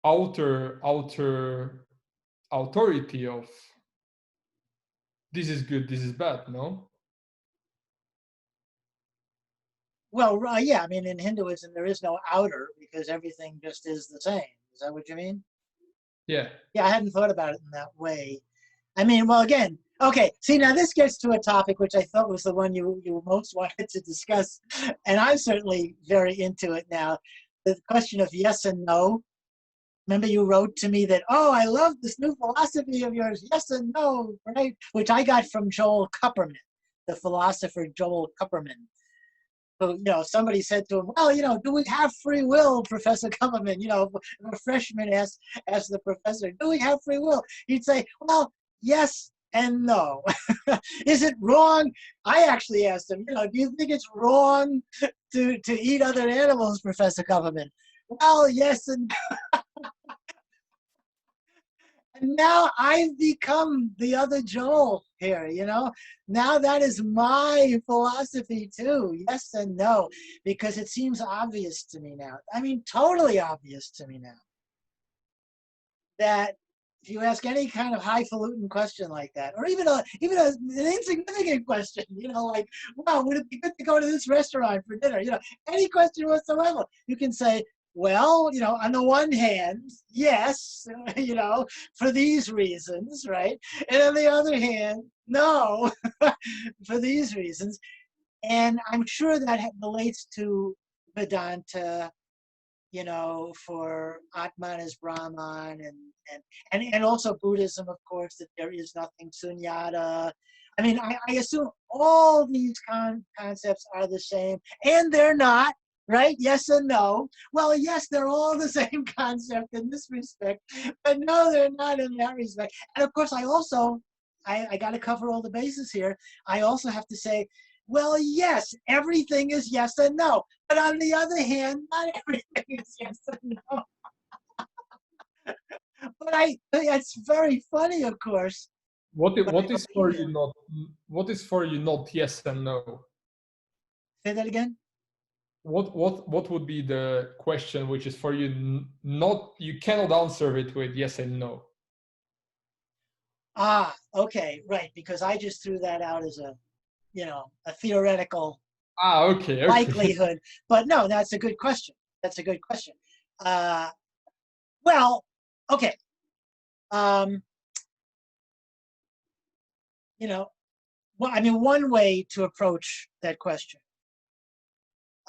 outer authority of this is good, this is bad. No, Well, yeah. I mean, in Hinduism, there is no outer because everything just is the same. Is that what you mean? yeah, Yeah, I hadn't thought about it in that way. I mean, well, again, okay. See, now this gets to a topic which I thought was the one you most wanted to discuss, and I'm certainly very into it now. The question of yes and no. Remember, you wrote to me that, oh, I love this new philosophy of yours, yes and no, right? Which I got from Joel Kupperman, the philosopher Joel Kupperman. So, somebody said to him, well, do we have free will, Professor Kupperman? If a freshman asked the professor, do we have free will? He'd say, well, yes and no. Is it wrong? I actually asked him, do you think it's wrong to eat other animals, Professor Kupperman? Well, yes and now I've become the other Joel here. Now that is my philosophy too, yes and no, because it seems obvious to me now. I mean, totally obvious to me now that if you ask any kind of highfalutin question like that, or even an insignificant question, like, wow, would it be good to go to this restaurant for dinner? Any question whatsoever, you can say, well, on the one hand, yes, for these reasons, right? And on the other hand, no, for these reasons. And I'm sure that relates to Vedanta, for Atman as Brahman, and also Buddhism, of course, that there is nothing sunyata. I mean, I assume all these concepts are the same, and they're not, right? Yes and no. Well, yes, they're all the same concept in this respect, but no, they're not in that respect. And of course, I got to cover all the bases here. I also have to say, well, yes, everything is yes and no. But on the other hand, not everything is yes and no. But it's very funny, of course. But I what is for believe you you. not what is for you not yes and no? Say that again. What would be the question which is for you not, you cannot answer it with yes and no? Ah, okay, right. Because I just threw that out as a theoretical Okay, okay. likelihood. But no, that's a good question. That's a good question. Uh, well, okay. Um, well, I mean, one way to approach that question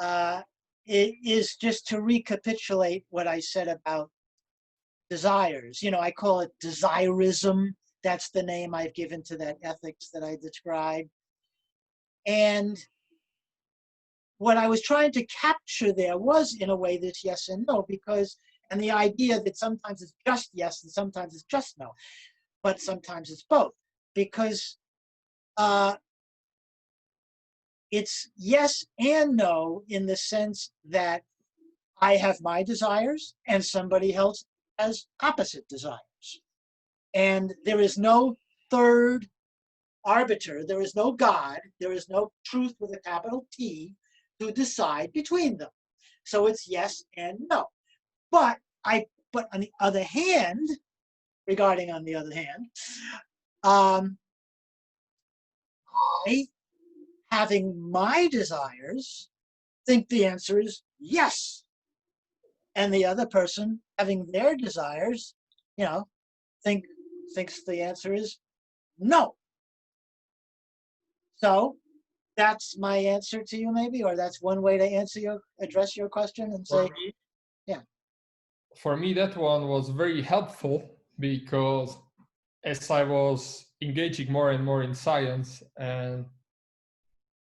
uh, is just to recapitulate what I said about desires. I call it desirism. That's the name I've given to that ethics that I described. And what I was trying to capture there was, in a way, this yes and no, and the idea that sometimes it's just yes and sometimes it's just no, but sometimes it's both, because uh, it's yes and no in the sense that I have my desires and somebody else has opposite desires. And there is no third arbiter, there is no God, there is no truth with a capital T to decide between them. So it's yes and no. But on the other hand, I, having my desires, think the answer is yes. And the other person having their desires, thinks the answer is no. So that's my answer to you, maybe, or that's one way to address your question and say, yeah. For me, that one was very helpful because as I was engaging more and more in science, and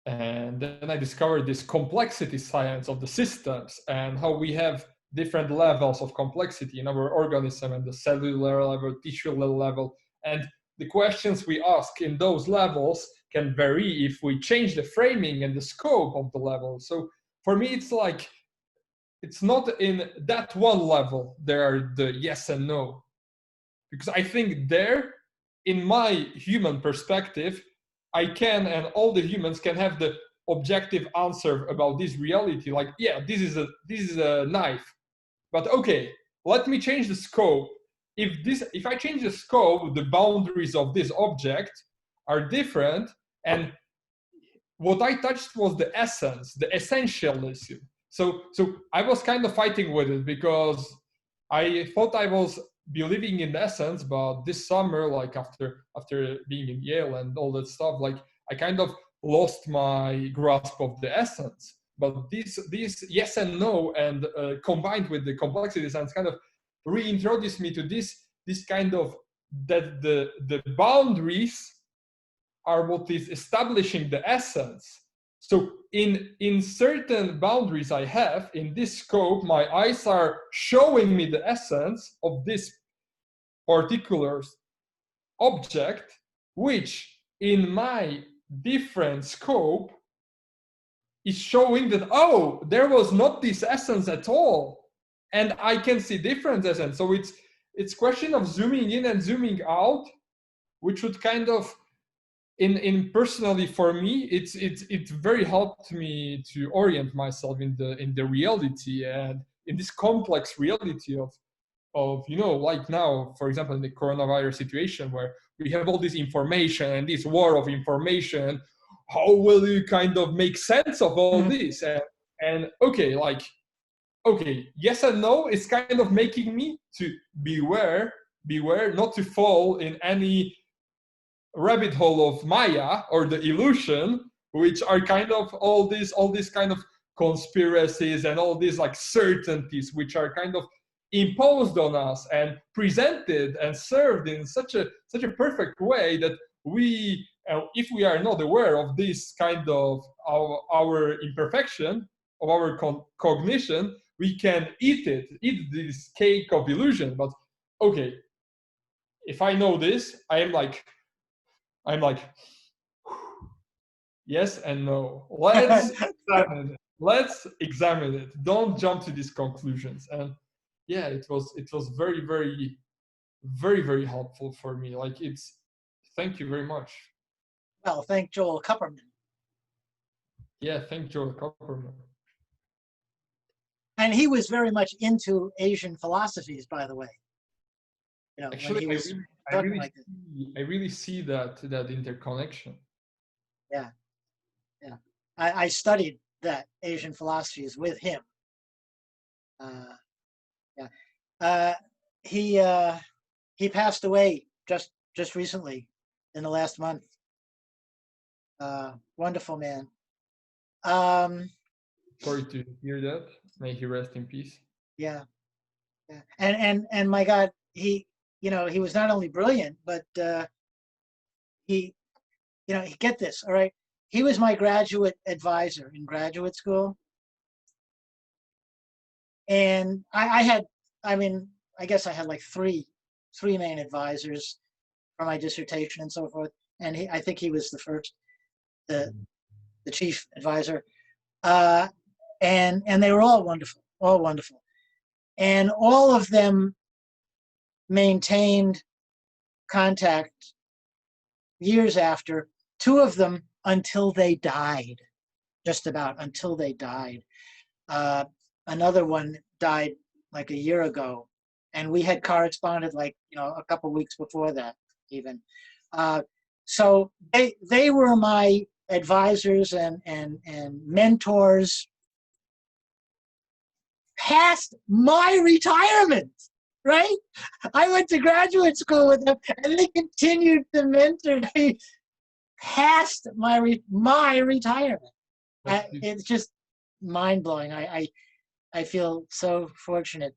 then I discovered this complexity science of the systems and how we have different levels of complexity in our organism and the cellular level, tissue level, and the questions we ask in those levels can vary if we change the framing and the scope of the level. So for me, it's like, it's not in that one level there are the yes and no, because I think there, in my human perspective, I can, and all the humans can have the objective answer about this reality. Like, yeah, this is a knife, but okay, let me change the scope. If I change the scope, the boundaries of this object are different, and what I touched was the essence, the essentialism. So I was kind of fighting with it because I thought I was believing in essence, but this summer, like after being in Yale and all that stuff, like I kind of lost my grasp of the essence. But these yes and no, and combined with the complexity science, kind of reintroduced me to this kind of, that the boundaries are what is establishing the essence. So in certain boundaries I have in this scope, my eyes are showing me the essence of this particular object, which in my different scope is showing that, oh, there was not this essence at all, and I can see different essence. So it's question of zooming in and zooming out, which would kind of, in personally for me, it's very helped me to orient myself in the reality, and in this complex reality of like now, for example, in the coronavirus situation, where we have all this information and this war of information. How will you kind of make sense of all this? And okay, yes and no is kind of making me to beware not to fall in any rabbit hole of Maya or the illusion, which are kind of all these kind of conspiracies and all these like certainties, which are kind of imposed on us and presented and served in such a perfect way that we, if we are not aware of this kind of our imperfection of our cognition, we can eat this cake of illusion. But okay, if I know this, I'm like, yes and no. Let's examine it. Don't jump to these conclusions. And yeah, it was very, very, very, very helpful for me. Like, thank you very much. Well, thank Joel Kupperman. Yeah, thank Joel Kupperman. And he was very much into Asian philosophies, by the way. Actually, I really see that interconnection. Yeah. I studied that Asian philosophies with him. He passed away just recently, in the last month. Wonderful man. Sorry to hear that. May he rest in peace. Yeah. And my God, he was not only brilliant, but he get this, all right. He was my graduate advisor in graduate school. And I guess I had like three main advisors for my dissertation and so forth. And I think he was the first, the chief advisor. And they were all wonderful. And all of them maintained contact years after, two of them until they died, just about until they died. Uh, Another one died like a year ago, and we had corresponded like, a couple weeks before that even. Uh, so they were my advisors and mentors past my retirement, right? I went to graduate school with them, and they continued to mentor me past my retirement. It's just mind blowing. I feel so fortunate.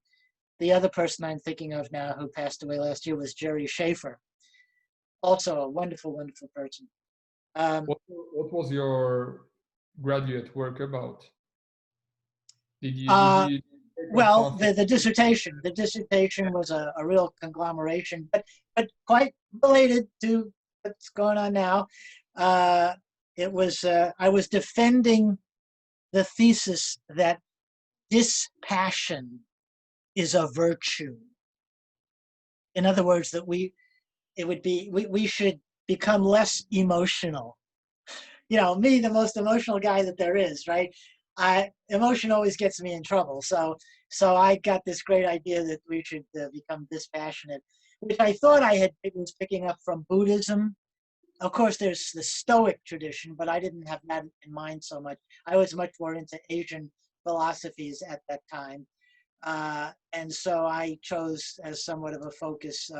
The other person I'm thinking of now who passed away last year was Jerry Schaefer, also a wonderful, wonderful person. What was your graduate work about? Did you well, the dissertation was a real conglomeration, but quite related to what's going on now. It was I was defending the thesis that dispassion is a virtue. In other words, that we should become less emotional. Me, the most emotional guy that there is, right? Emotion always gets me in trouble. So I got this great idea that we should become dispassionate, which I thought was picking up from Buddhism. Of course, there's the Stoic tradition, but I didn't have that in mind so much. I was much more into Asian philosophies at that time. And so I chose as somewhat of a focus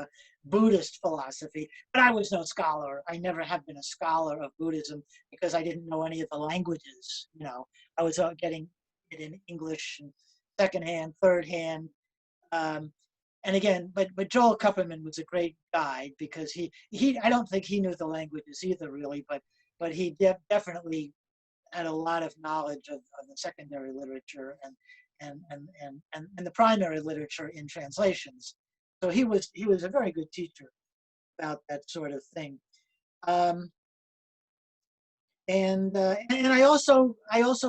Buddhist philosophy, but I was no scholar. I never have been a scholar of Buddhism because I didn't know any of the languages. I was getting it in English and secondhand, third hand. And again, but Joel Kupperman was a great guide because he I don't think he knew the languages either really, but he definitely had a lot of knowledge of the secondary literature and the primary literature in translations. So he was a very good teacher about that sort of thing. And I also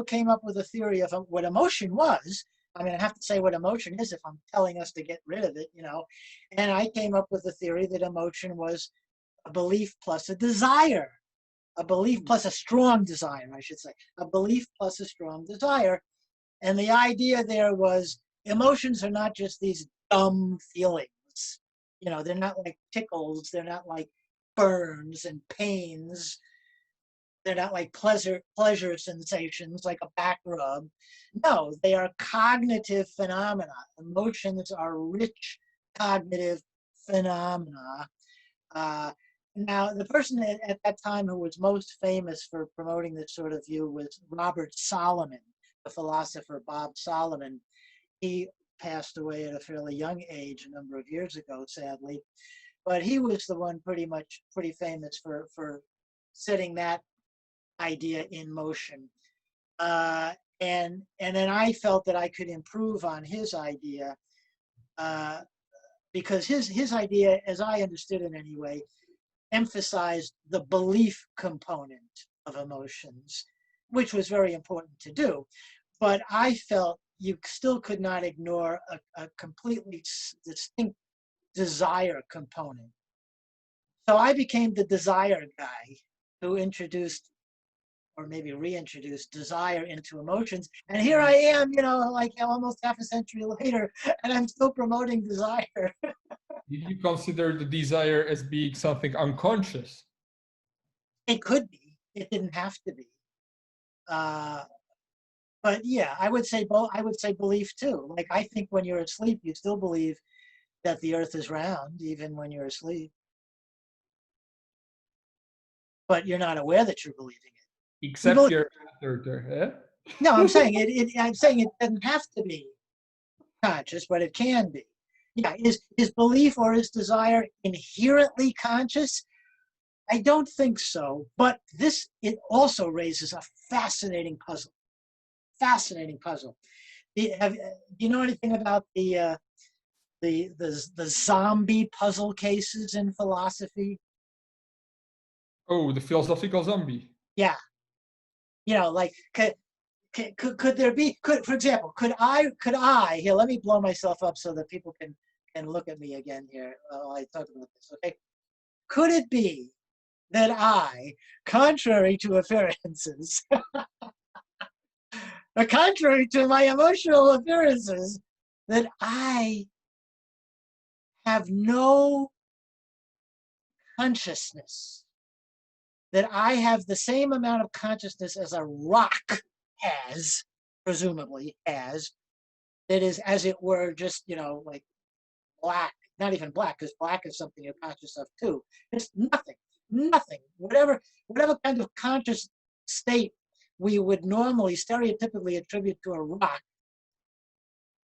came up with a theory of what emotion was. I mean, I have to say what emotion is if I'm telling us to get rid of it, And I came up with a theory that emotion was a belief plus a desire, a belief plus a strong desire, I should say, a belief plus a strong desire. And the idea there was emotions are not just these dumb feelings. They're not like tickles. They're not like burns and pains. They're not like pleasure sensations like a back rub. No, they are cognitive phenomena. Emotions are rich cognitive phenomena. Now, the person at that time who was most famous for promoting this sort of view was Robert Solomon, the philosopher Bob Solomon. He passed away at a fairly young age a number of years ago, sadly. But he was the one pretty famous for setting that idea in motion. And then I felt that I could improve on his idea because his idea, as I understood it anyway, emphasized the belief component of emotions, which was very important to do. But I felt you still could not ignore a completely distinct desire component. So I became the desire guy who introduced, or maybe reintroduced, desire into emotions. And here I am, like almost half a century later, and I'm still promoting desire. Did you consider the desire as being something unconscious? It could be. It didn't have to be. But yeah, I would say belief too. Like I think when you're asleep, you still believe that the earth is round, even when you're asleep. But you're not aware that you're believing it. Except you're after, eh? No, I'm saying I'm saying it doesn't have to be conscious, but it can be. Yeah, is belief or is desire inherently conscious? I don't think so. But it also raises a fascinating puzzle. Fascinating puzzle. Do you know anything about the zombie puzzle cases in philosophy? Oh, the philosophical zombie. Yeah. Like could there be, for example, could I here, let me blow myself up so that people can look at me again here while I talk about this, okay? Could it be that I, contrary to appearances, or contrary to my emotional appearances, that I have no consciousness, that I have the same amount of consciousness as a rock has, presumably has, that is, as it were, just, like black, not even black, because black is something you're conscious of too. Just nothing, whatever kind of conscious state we would normally stereotypically attribute to a rock.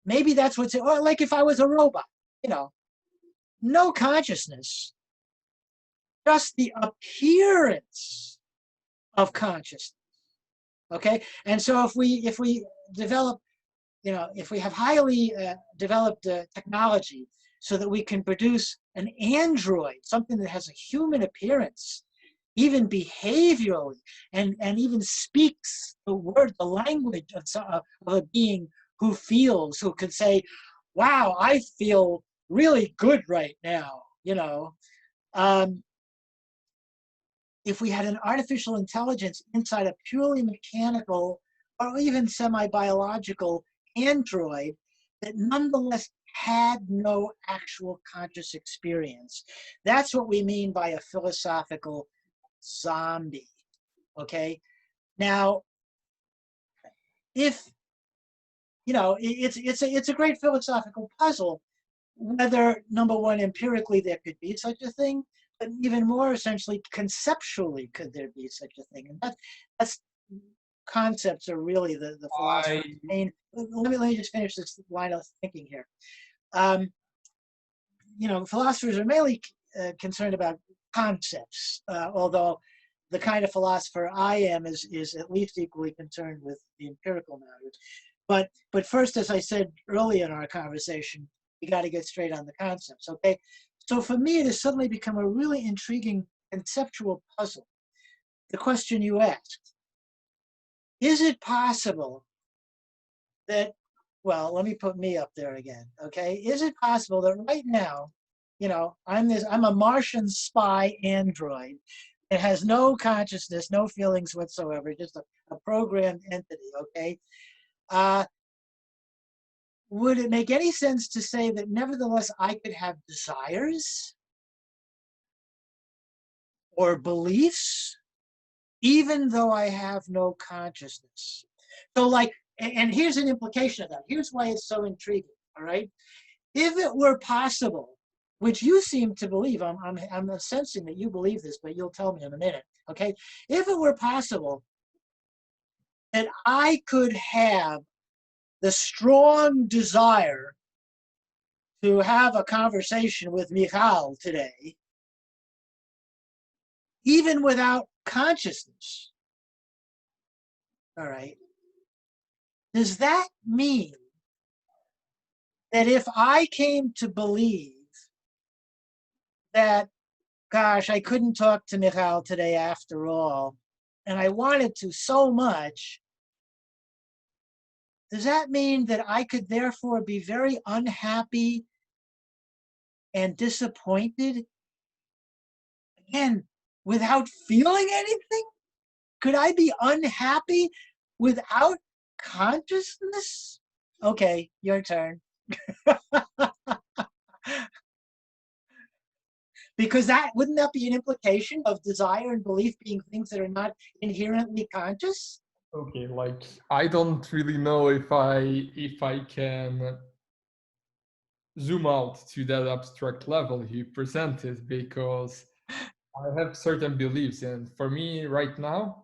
Maybe that's what's, or like if I was a robot, no consciousness, just the appearance of consciousness. Okay, and so if we develop, if we have highly developed technology so that we can produce an android, something that has a human appearance, even behaviorally, and even speaks the language of a being who feels, who could say, wow, I feel really good right now, if we had an artificial intelligence inside a purely mechanical or even semi-biological android that nonetheless had no actual conscious experience. That's what we mean by a philosophical zombie, okay? Now, if, it's a great philosophical puzzle, whether, number one, empirically there could be such a thing, but even more essentially, conceptually, could there be such a thing? And that's concepts are really the philosopher's main. Let me just finish this line of thinking here. Philosophers are mainly concerned about concepts, although the kind of philosopher I am is at least equally concerned with the empirical matters. But first, as I said earlier in our conversation, you got to get straight on the concepts, okay? So for me, it has suddenly become a really intriguing conceptual puzzle. The question you asked, is it possible that, well, let me put me up there again, okay? Is it possible that right now, I'm a Martian spy android. It has no consciousness, no feelings whatsoever, just a programmed entity, okay? Would it make any sense to say that nevertheless I could have desires or beliefs, even though I have no consciousness? So and here's an implication of that. Here's why it's so intriguing, all right? If it were possible, which you seem to believe, I'm sensing that you believe this, but you'll tell me in a minute, okay? If it were possible that I could have the strong desire to have a conversation with Michal today, even without consciousness, all right, does that mean that if I came to believe that, gosh, I couldn't talk to Michal today after all, and I wanted to so much, does that mean that I could therefore be very unhappy and disappointed? Again, without feeling anything? Could I be unhappy without consciousness? Okay, your turn. Because wouldn't that be an implication of desire and belief being things that are not inherently conscious? Okay, I don't really know if I can zoom out to that abstract level you presented, because I have certain beliefs, and for me right now,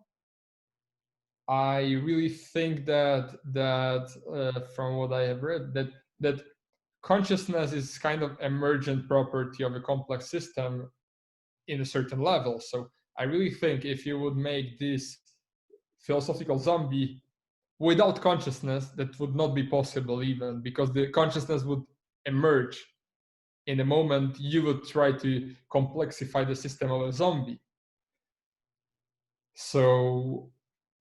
I really think that from what I have read, that consciousness is kind of emergent property of a complex system in a certain level. So I really think if you would make this philosophical zombie without consciousness, that would not be possible, even because the consciousness would emerge in the moment you would try to complexify the system of a zombie. So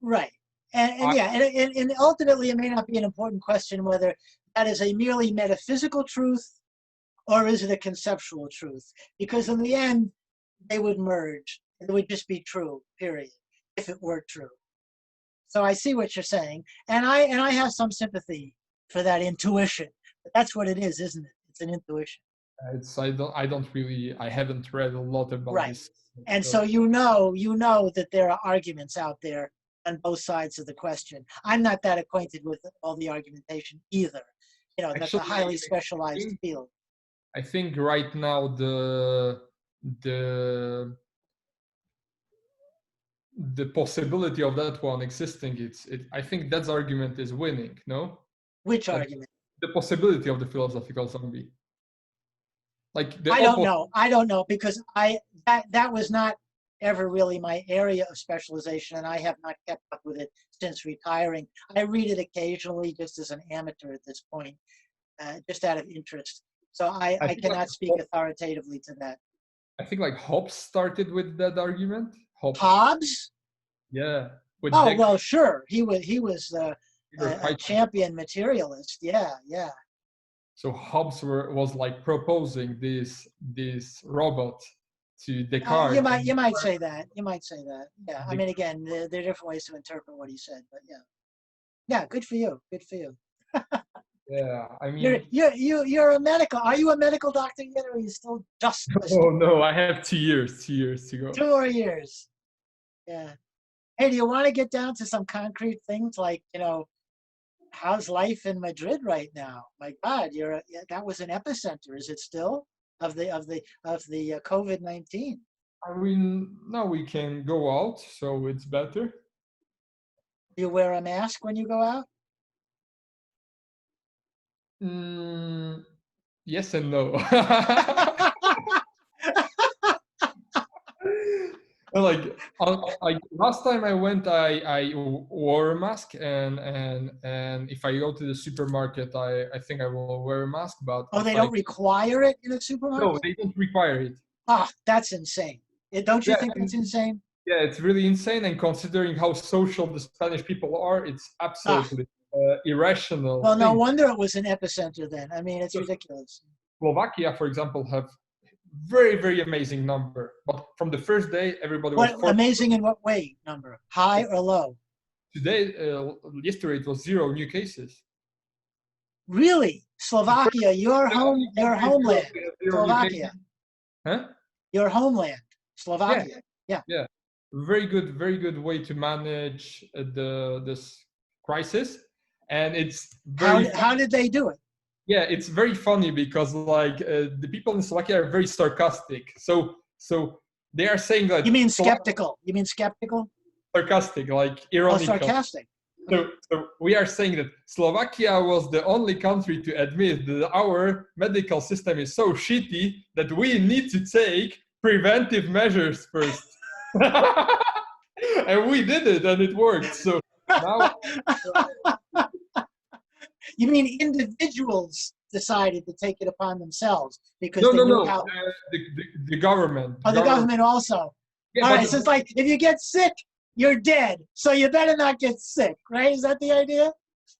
right. And ultimately it may not be an important question whether that is a merely metaphysical truth or is it a conceptual truth, because in the end they would merge It would just be true, period, if it were true. So I see what you're saying, and I have some sympathy for that intuition. But that's what it is, isn't it? It's an intuition. It's I haven't read a lot about Right. this. And so you know that there are arguments out there on both sides of the question. I'm not that acquainted with all the argumentation either. You know, that's a Actually, highly specialized field. I think right now the the possibility of that one existing, I think that argument is winning, no? Which Like argument? the possibility of the philosophical zombie. Like the I don't know. I don't know because that was not ever really my area of specialization, and I have not kept up with it since retiring. I read it occasionally, just as an amateur at this point, just out of interest. So I cannot speak authoritatively to that. I think like Hobbes started with that argument. Hobbes? Yeah. Oh well, sure. He was a champion materialist. Yeah, yeah. So Hobbes was like proposing this robot to Descartes. You might say that. You might say that. Yeah. I mean, again, there are different ways to interpret what he said, but yeah. Yeah. Good for you. Good for you. Yeah. I mean, you're a medical. Are you a medical doctor yet, or are you still just? Oh no, I have 2 years. 2 years to go. 2 more years. Yeah. Hey, do you want to get down to some concrete things like, you know, how's life in Madrid right now? My God, that was an epicenter. Is it still of the COVID-19? I mean, now we can go out, so it's better. Do you wear a mask when you go out? Yes and no. Like last time I went, I wore a mask, and if I go to the supermarket, I think I will wear a mask. But they don't require it in a supermarket? No, they don't require it. Ah, that's insane. Don't you think that's insane? Yeah, it's really insane, and considering how social the Spanish people are, it's absolutely irrational. Well, no wonder it was an epicenter then. I mean, it's ridiculous. Slovakia, for example, have very, very amazing number. But from the first day, everybody was... Amazing in what way number? High or low? Today, yesterday, it was 0 new cases. Really? Slovakia, your homeland. Slovakia. Huh? Your homeland. Slovakia. Yeah. Yeah. Very good way to manage this crisis. And it's very... How did they do it? Yeah, it's very funny because like the people in Slovakia are very sarcastic. So they are saying that... You mean skeptical? You mean skeptical? Sarcastic, like ironical. Oh, sarcastic. So we are saying that Slovakia was the only country to admit that our medical system is so shitty that we need to take preventive measures first. And we did it, and it worked. So now... You mean individuals decided to take it upon themselves because no. The government. Oh, the government also. Yeah, all right, so it's like if you get sick, you're dead. So you better not get sick, right? Is that the idea?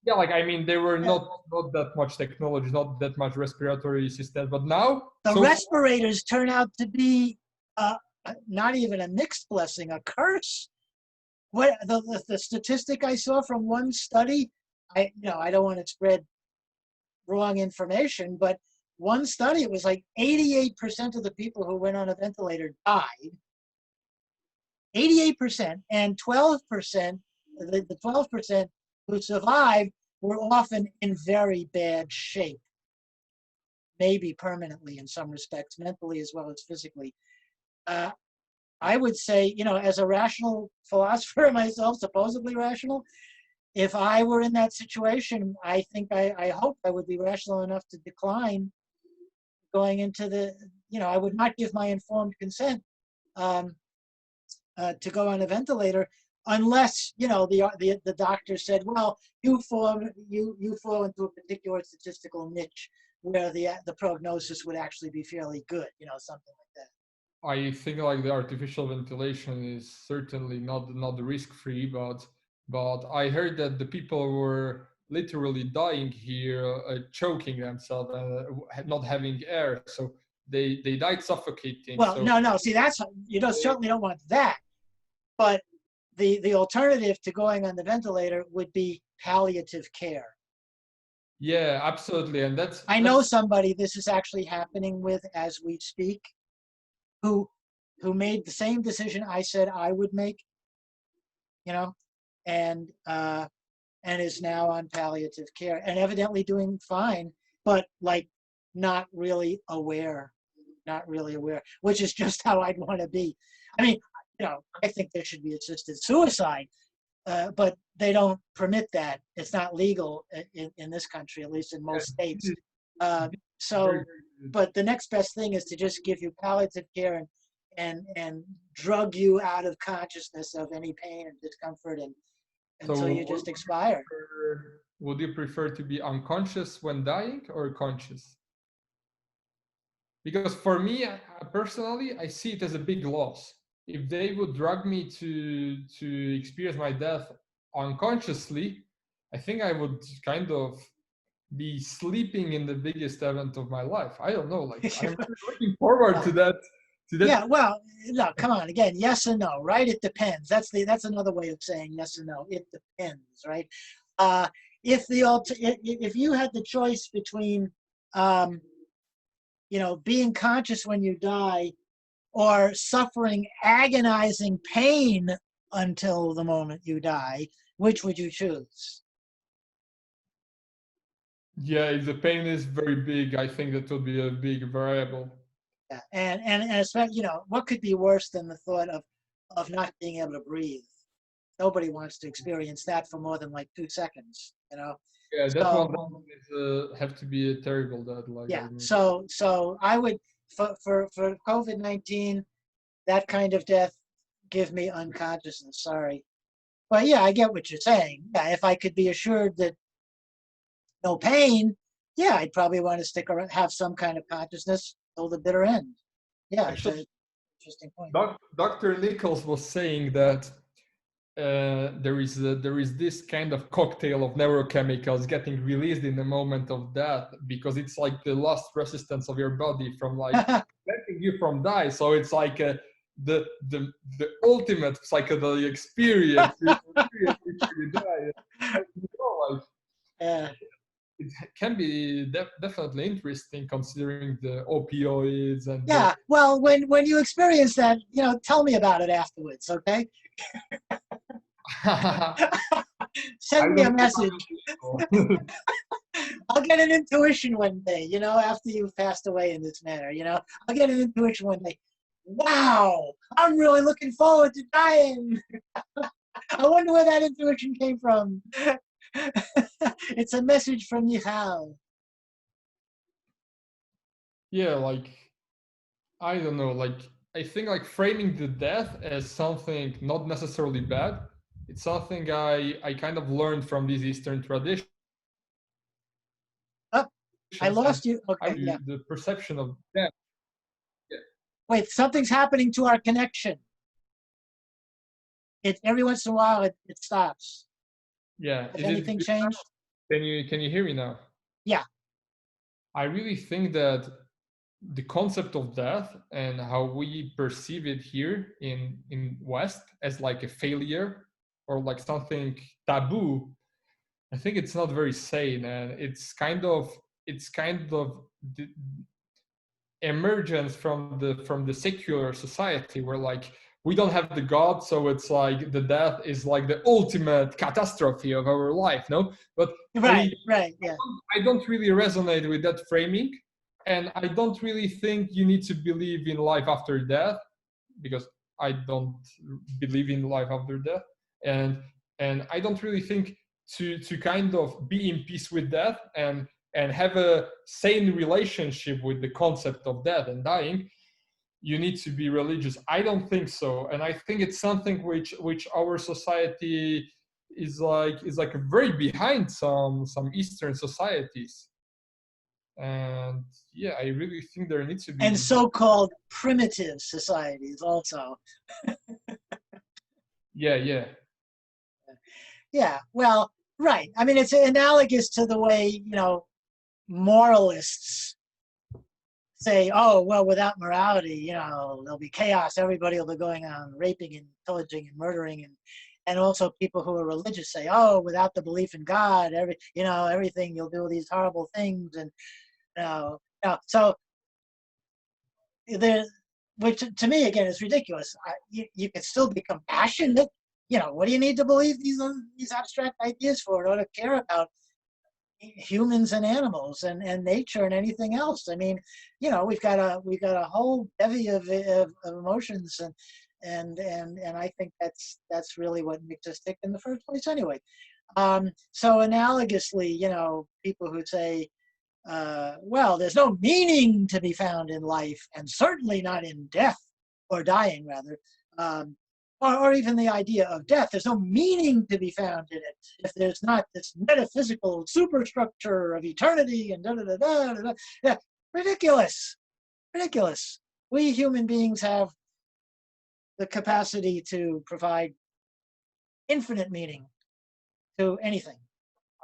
Yeah, like I mean, there were not that much technology, not that much respiratory system, but now the respirators turn out to be not even a mixed blessing, a curse. What the statistic I saw from one study. I don't want to spread wrong information, but one study, it was like 88% of the people who went on a ventilator died. 88%, and 12%, the 12% who survived were often in very bad shape, maybe permanently in some respects, mentally as well as physically. I would say, as a rational philosopher myself, supposedly rational, if I were in that situation, I think I hope I would be rational enough to decline going into I would not give my informed consent to go on a ventilator unless, the doctor said, well, you fall into a particular statistical niche where the prognosis would actually be fairly good, something like that. I think like the artificial ventilation is certainly not risk-free, but I heard that the people were literally dying here, choking themselves and not having air. So they died suffocating. Well, So no. See, that's, you don't, certainly don't want that. But the alternative to going on the ventilator would be palliative care. yeah, absolutely, and I know somebody this is actually happening with as we speak, who made the same decision I said I would make, you know, and is now on palliative care and evidently doing fine, but like not really aware, which is just how I'd want to be. I mean, I think there should be assisted suicide, but they don't permit that. It's not legal in this country, at least in most states. But the next best thing is to just give you palliative care and drug you out of consciousness of any pain and discomfort until you just expire. Would you prefer to be unconscious when dying or conscious? Because for me, personally, I see it as a big loss. If they would drug me to experience my death unconsciously, I think I would kind of be sleeping in the biggest event of my life. I don't know, like I'm really looking forward to that. Yeah, well, no, come on. Again, yes and no, right? It depends. That's another way of saying yes and no. It depends, right? If you had the choice between, being conscious when you die, or suffering agonizing pain until the moment you die, which would you choose? Yeah, if the pain is very big, I think that would be a big variable. Yeah, and especially, what could be worse than the thought of not being able to breathe? Nobody wants to experience that for more than like 2 seconds, Yeah, that one is have to be a terrible death. Like, yeah, so I would, for COVID-19, that kind of death, give me unconsciousness. Sorry, but yeah, I get what you're saying. Yeah, if I could be assured that no pain, yeah, I'd probably want to stick around, have some kind of consciousness till the bitter end. Yeah, actually, it's an interesting point. Dr. Nichols was saying that there is this kind of cocktail of neurochemicals getting released in the moment of death, because it's like the last resistance of your body from like preventing you from die. So it's like the ultimate psychedelic experience. You die. Yeah. It can be definitely interesting considering the opioids and yeah. Well, when you experience that, tell me about it afterwards, okay? Send me a message. I'll get an intuition one day, after you've passed away in this manner, I'll get an intuition one day. Wow, I'm really looking forward to dying. I wonder where that intuition came from. It's a message from Michal. Yeah, like, I don't know, like, I think like framing the death as something not necessarily bad, it's something I kind of learned from these Eastern traditions. Oh, I lost you. Okay, yeah. The perception of death. Yeah. Wait, something's happening to our connection. Every once in a while it stops. Yeah. Has anything changed? Can you hear me now? Yeah. I really think that the concept of death and how we perceive it here in West as like a failure or like something taboo, I think it's not very sane, and it's kind of the emergence from the secular society where like we don't have the God, so it's like the death is like the ultimate catastrophe of our life, no? But right, yeah. I don't really resonate with that framing, and I don't really think you need to believe in life after death, because I don't believe in life after death, and I don't really think to kind of be in peace with death and have a sane relationship with the concept of death and dying, you need to be religious. I don't think so, and I think it's something which our society is like very behind some Eastern societies. And yeah, I really think there needs to be, and so-called primitive societies also. yeah, well, right. I mean, it's analogous to the way moralists say, oh, well, without morality, there'll be chaos. Everybody will be going on raping and pillaging and murdering. And also people who are religious say, oh, without the belief in God, everything, you'll do these horrible things. And, so there, which to me, again, is ridiculous. You can still be compassionate. What do you need to believe these abstract ideas for in order to care about humans and animals and nature and anything else? I mean, we've got a whole bevy of emotions, and I think that's really what makes us tick in the first place anyway. So analogously, people who say, well, there's no meaning to be found in life, and certainly not in death, or dying rather, or even the idea of death. There's no meaning to be found in it if there's not this metaphysical superstructure of eternity and da da da da da. Yeah, ridiculous. We human beings have the capacity to provide infinite meaning to anything.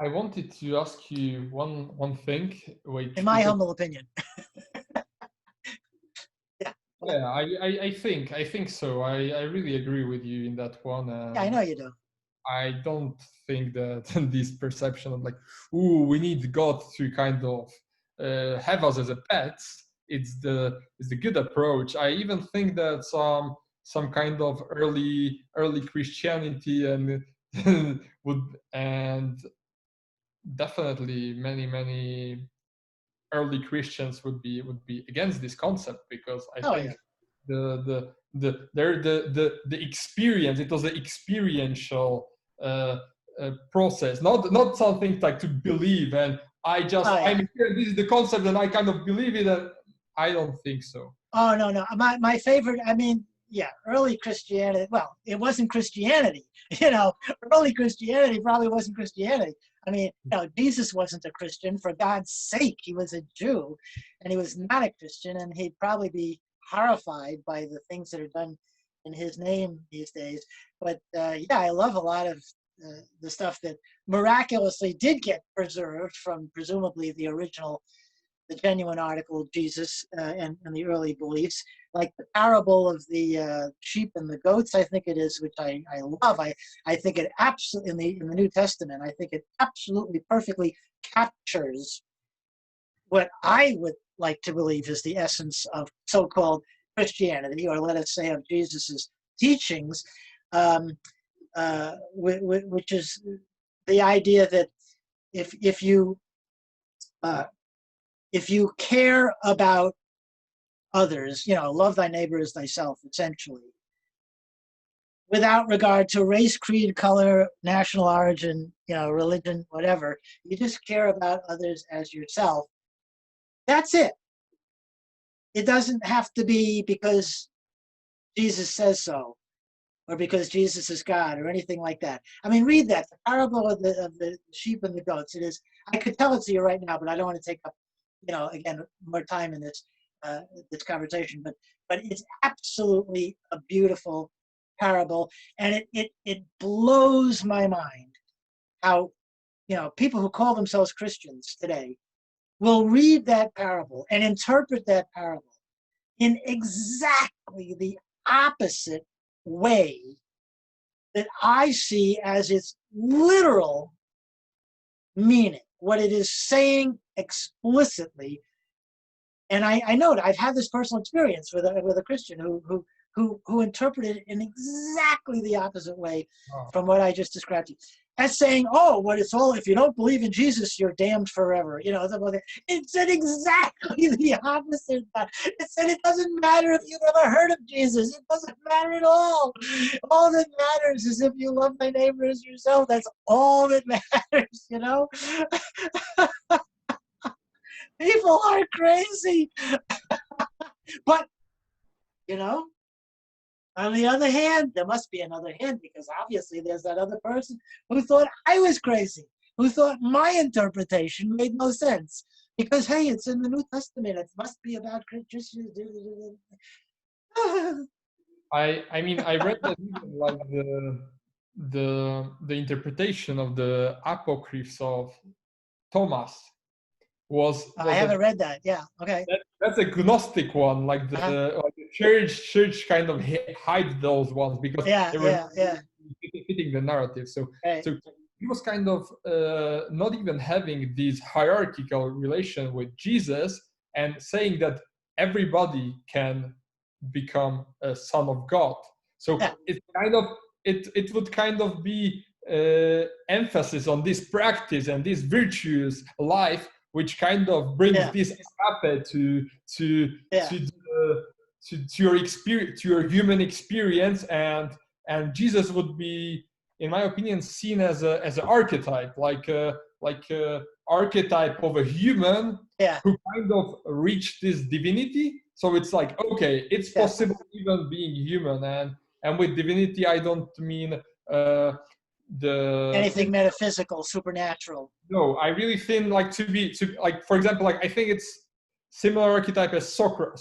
I wanted to ask you one thing. Wait, in my humble opinion. Yeah, I think so. I really agree with you in that one. Yeah, I know you do. I don't think that this perception of like, ooh, we need God to kind of have us as a pet. It's the good approach. I even think that some kind of early Christianity and and definitely many early Christians would be against this concept, because I think the experience, it was the experiential process, not something like to believe and I'm here, this is the concept and I kind of believe it, and I don't think so. Oh no, my favorite, I mean, yeah, early Christianity, well, it wasn't Christianity. Early Christianity probably wasn't Christianity. I mean, Jesus wasn't a Christian, for God's sake. He was a Jew, and he was not a Christian, and he'd probably be horrified by the things that are done in his name these days. But yeah, I love a lot of the stuff that miraculously did get preserved from presumably the genuine article of Jesus and the early beliefs, like the parable of the sheep and the goats, I think it is, which I love. I think it absolutely, in the New Testament, I think it absolutely perfectly captures what I would like to believe is the essence of so-called Christianity, or let us say of Jesus's teachings, which is the idea that if you care about others, love thy neighbor as thyself, essentially, without regard to race, creed, color, national origin, religion, whatever, you just care about others as yourself. That's it. It doesn't have to be because Jesus says so, or because Jesus is God, or anything like that. I mean, read that, the parable of the sheep and the goats. It is, I could tell it to you right now, but I don't want to take up again, more time in this conversation, but it's absolutely a beautiful parable, and it blows my mind how people who call themselves Christians today will read that parable and interpret that parable in exactly the opposite way that I see as its literal meaning, what it is saying explicitly. And I know that I've had this personal experience with a Christian who interpreted it in exactly the opposite way from what I just described to you, as saying, "Oh, what it's all, if you don't believe in Jesus, you're damned forever." It said exactly the opposite. It said it doesn't matter if you've ever heard of Jesus. It doesn't matter at all. All that matters is if you love thy neighbor as yourself. That's all that matters. People are crazy. But, on the other hand, there must be another hand, because obviously there's that other person who thought I was crazy, who thought my interpretation made no sense. Because, hey, it's in the New Testament. It must be about Christians. I mean, I read that even like the interpretation of the Apocryphs of Thomas was I haven't read that. Yeah. Okay. that's a Gnostic one, Uh-huh. like the church kind of hide those ones because Yeah, they were yeah, not yeah. fitting the narrative. Right. So he was kind of not even having this hierarchical relation with Jesus and saying that everybody can become a son of God. So Yeah, it kind of it would kind of be emphasis on this practice and this virtuous life, which kind of brings yeah, this agape to yeah, to the, to your experience, to your human experience, and Jesus would be, in my opinion, seen as an archetype, like a archetype of a human yeah, who kind of reached this divinity. So it's like, okay, it's yeah. possible even being human, and with divinity I don't mean the Anything metaphysical, supernatural. no, I really think like to like, for example, like I think it's similar archetype as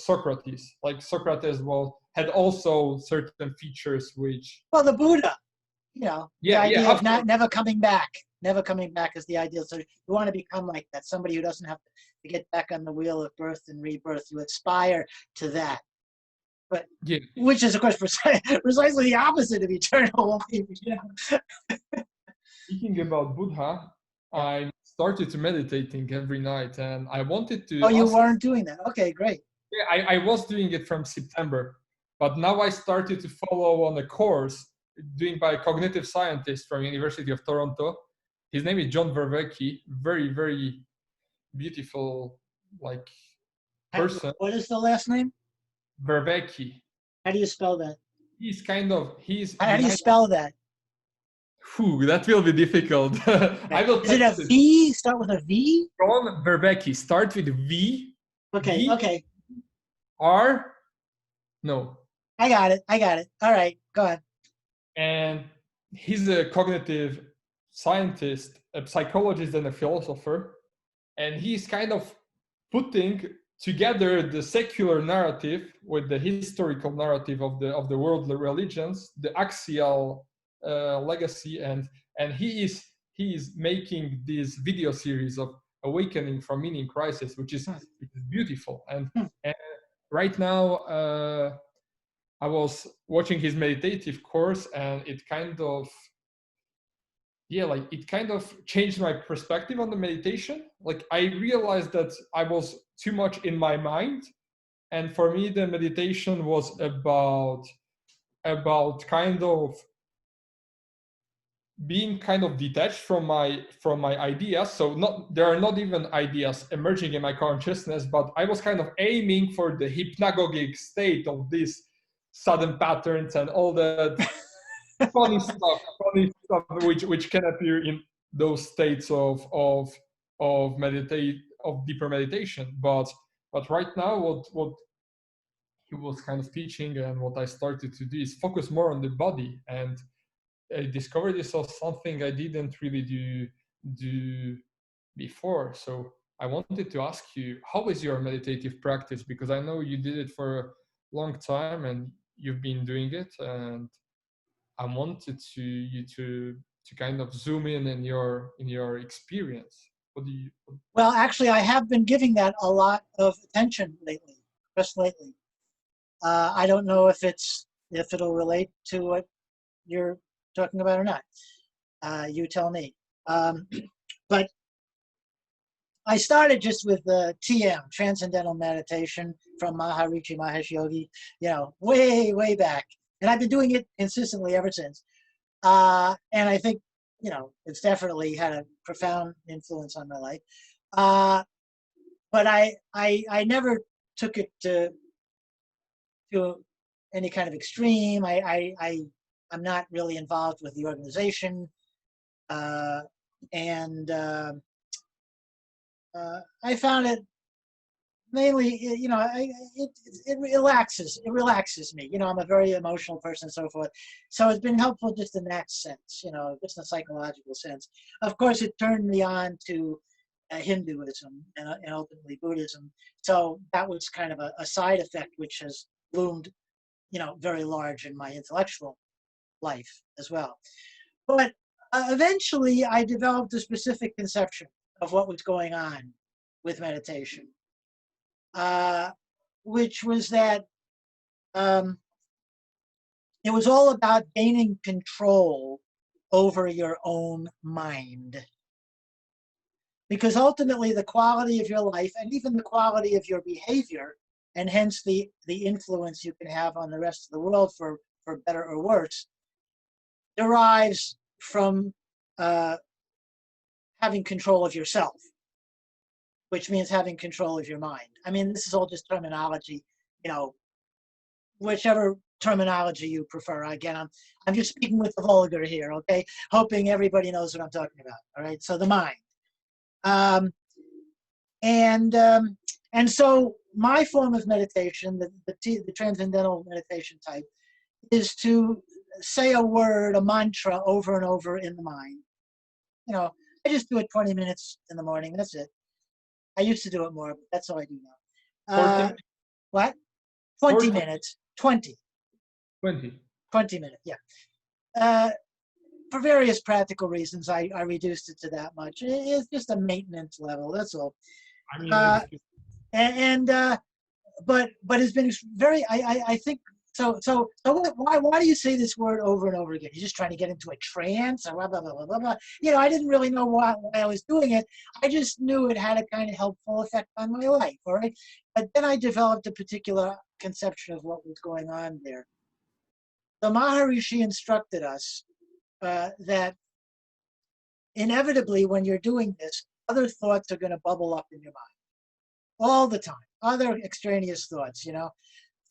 Socrates. Like Socrates had also certain features which Well, the Buddha, you know, the yeah idea of not absolutely. never coming back. Never coming back is the ideal. So you want to become like that, somebody who doesn't have to get back on the wheel of birth and rebirth. You aspire to that, but Yeah, which is, of course, precisely the opposite of eternal life. You know? speaking about Buddha, Yeah. I started to meditating every night, and I wanted Oh, to you ask. weren't doing that. Okay, great. Yeah, I was doing it from September, but now I started to follow on a course doing by a cognitive scientist from University of Toronto. His name is John Vervaeke, very, very beautiful, like, person. What is the last name? Vervaeke. How do you spell that? He's How do you behind. spell that? Whew, that will be difficult. I Okay. will Is it a text it. V? Start with a V? John Vervaeke. Start with Okay, V okay. R, no, I got it. I got it. All right, go ahead. and he's a cognitive scientist, a psychologist, and a philosopher, and he's kind of putting together the secular narrative with the historical narrative of the world religions, the axial legacy, and he is making this video series of awakening from meaning crisis, which is beautiful, and right now I was watching his meditative course, and it kind of, yeah, like it kind of changed my perspective on the meditation. Like I realized that I was too much in my mind, and for me the meditation was about kind of being kind of detached from my ideas. So not, there are not even ideas emerging in my consciousness, but I was kind of aiming for the hypnagogic state of these sudden patterns and all that funny stuff which can appear in those states of meditate of deeper meditation. But right now, what he was kind of teaching and what I started to do is focus more on the body, and I discovered this was something I didn't really do before. So I wanted to ask you, how is your meditative practice? Because I know you did it for a long time and you've been doing it, and I wanted to kind of zoom in your experience. What do you? Well, actually, I have been giving that a lot of attention lately, just lately. I don't know if it'll relate to what you're talking about or not. You tell me. Um, but I started just with the TM, Transcendental Meditation from Maharishi Mahesh Yogi, you know, way back. And I've been doing it consistently ever since. And I think, you know, it's definitely had a profound influence on my life. Uh, but I never took it to any kind of extreme. I'm not really involved with the organization. Uh, and I found it mainly, you know, it relaxes me. You know, I'm a very emotional person and so forth. So it's been helpful just in that sense, you know, just in a psychological sense. Of course, it turned me on to Hinduism and ultimately Buddhism. So that was kind of a side effect, which has loomed, you know, very large in my intellectual life as well. But eventually, I developed a specific conception of what was going on with meditation. uh, which was that um, it was all about gaining control over your own mind. Because ultimately, the quality of your life and even the quality of your behavior, and hence the influence you can have on the rest of the world for better or worse, derives from uh, having control of yourself, which means having control of your mind. I mean, this is all just terminology, you know, whichever terminology you prefer. Again, I'm just speaking with the vulgar here, okay? Hoping everybody knows what I'm talking about. All right. So the mind, um, and um, and so my form of meditation, the transcendental meditation type, is to say a word, a mantra, over and over in the mind. You know, I just do it 20 minutes in the morning. That's it. I used to do it more, but that's all I do now. 40, What? 20 40, minutes. 20. 20. 20 minutes, yeah. Uh, for various practical reasons, I reduced it to that much. It's just a maintenance level, that's all. I mean, Uh, it's and but it's been very, I think, why do you say this word over and over again? You're just trying to get into a trance or blah, blah, blah, blah, blah, blah. You know, I didn't really know why I was doing it. I just knew it had a kind of helpful effect on my life, all right? But then I developed a particular conception of what was going on there. The Maharishi instructed us that inevitably when you're doing this, other thoughts are going to bubble up in your mind all the time, other extraneous thoughts, you know,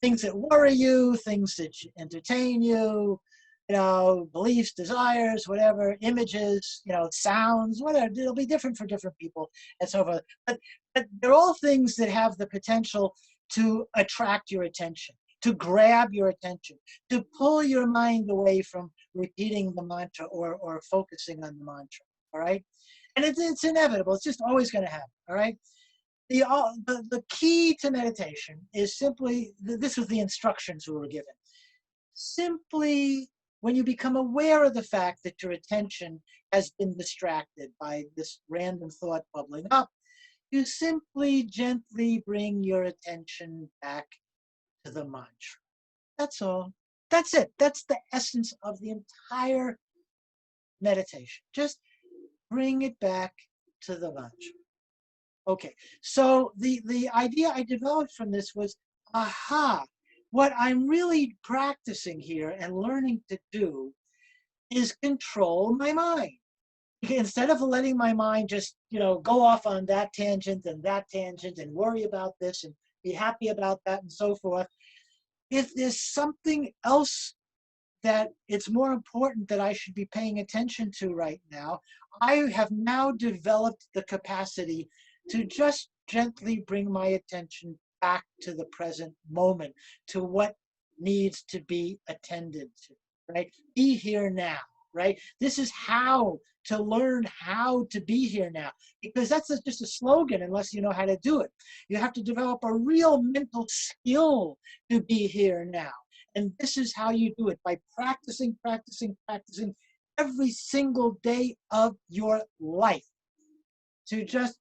things that worry you, things that entertain you, you know, beliefs, desires, whatever, images, you know, sounds, whatever. It'll be different for different people and so forth. But they're all things that have the potential to attract your attention, to grab your attention, to pull your mind away from repeating the mantra or focusing on the mantra. All right. And it's inevitable. It's just always going to happen. All right. The key to meditation is simply, this was the instructions we were given. Simply, when you become aware of the fact that your attention has been distracted by this random thought bubbling up, you simply gently bring your attention back to the mantra. That's all. That's it. That's the essence of the entire meditation. Just bring it back to the mantra. Okay, so the idea I developed from this was, aha, what I'm really practicing here and learning to do is control my mind. Instead of letting my mind just, you know, go off on that tangent and worry about this and be happy about that and so forth, if there's something else that it's more important that I should be paying attention to right now, I have now developed the capacity to just gently bring my attention back to the present moment, to what needs to be attended to, right? Be here now, right? This is how to learn how to be here now, because that's just a slogan unless you know how to do it. You have to develop a real mental skill to be here now. And this is how you do it, by practicing, practicing, practicing every single day of your life. To just,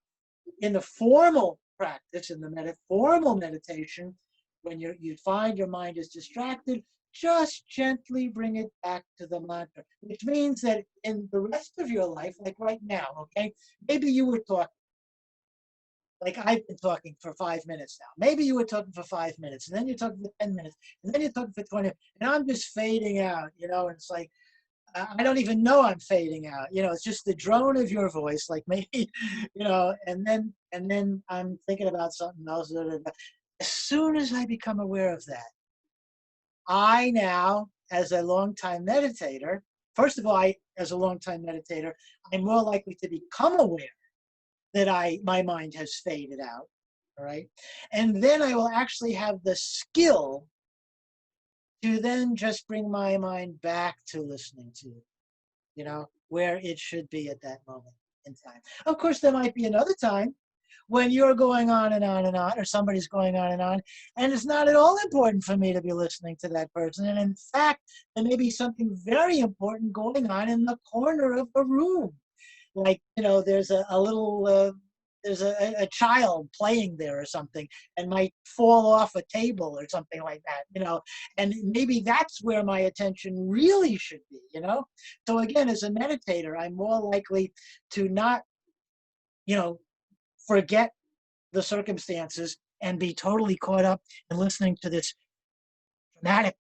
in the formal practice, in the formal meditation, when you find your mind is distracted, just gently bring it back to the mantra, which means that in the rest of your life, like right now, okay, maybe you were talking, like I've been talking for 5 minutes now. Maybe you were talking for 5 minutes, and then you're talking for 10 minutes, and then you're talking for 20, and I'm just fading out, you know, and it's like, I don't even know I'm fading out. You know, it's just the drone of your voice, like maybe, you know, and then I'm thinking about something else. As soon as I become aware of that, I now, as a long-time meditator, first of all, as a long-time meditator, I'm more likely to become aware that my mind has faded out. All right. And then I will actually have the skill to then just bring my mind back to listening to it, you know, where it should be at that moment in time. Of course, there might be another time when you're going on and on and on, or somebody's going on, and it's not at all important for me to be listening to that person. And in fact, there may be something very important going on in the corner of the room. Like, you know, there's a little there's a child playing there or something and might fall off a table or something like that, and maybe that's where my attention really should be, So again, as a meditator, I'm more likely to not, forget the circumstances and be totally caught up in listening to this dramatic,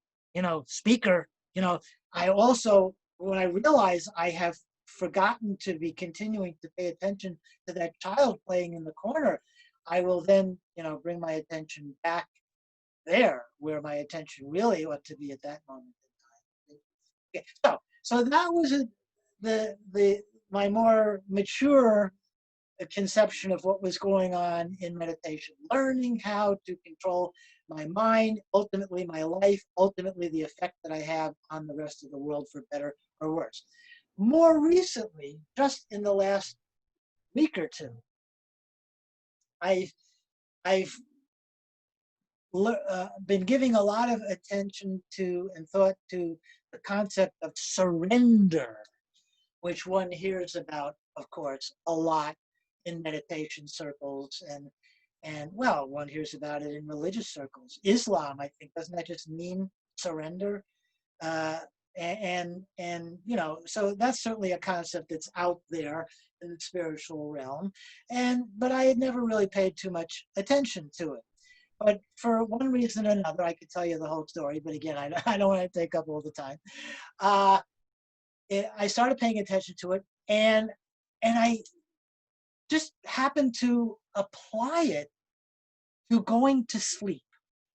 speaker. I also, when I realize I have forgotten to be continuing to pay attention to that child playing in the corner, I will then, bring my attention back there where my attention really ought to be at that moment in time. Okay, so that was the my more mature conception of what was going on in meditation, learning how to control my mind, ultimately my life, ultimately the effect that I have on the rest of the world, for better or worse. More recently, just in the last week or two, I've been giving a lot of attention to and thought to the concept of surrender, which one hears about, of course, a lot in meditation circles, and well, one hears about it in religious circles. Islam, I think, doesn't that just mean surrender? And so that's certainly a concept that's out there in the spiritual realm, but I had never really paid too much attention to it. But for one reason or another, I could tell you the whole story, but again, I don't want to take up all the time. I started paying attention to it, and I just happened to apply it to going to sleep.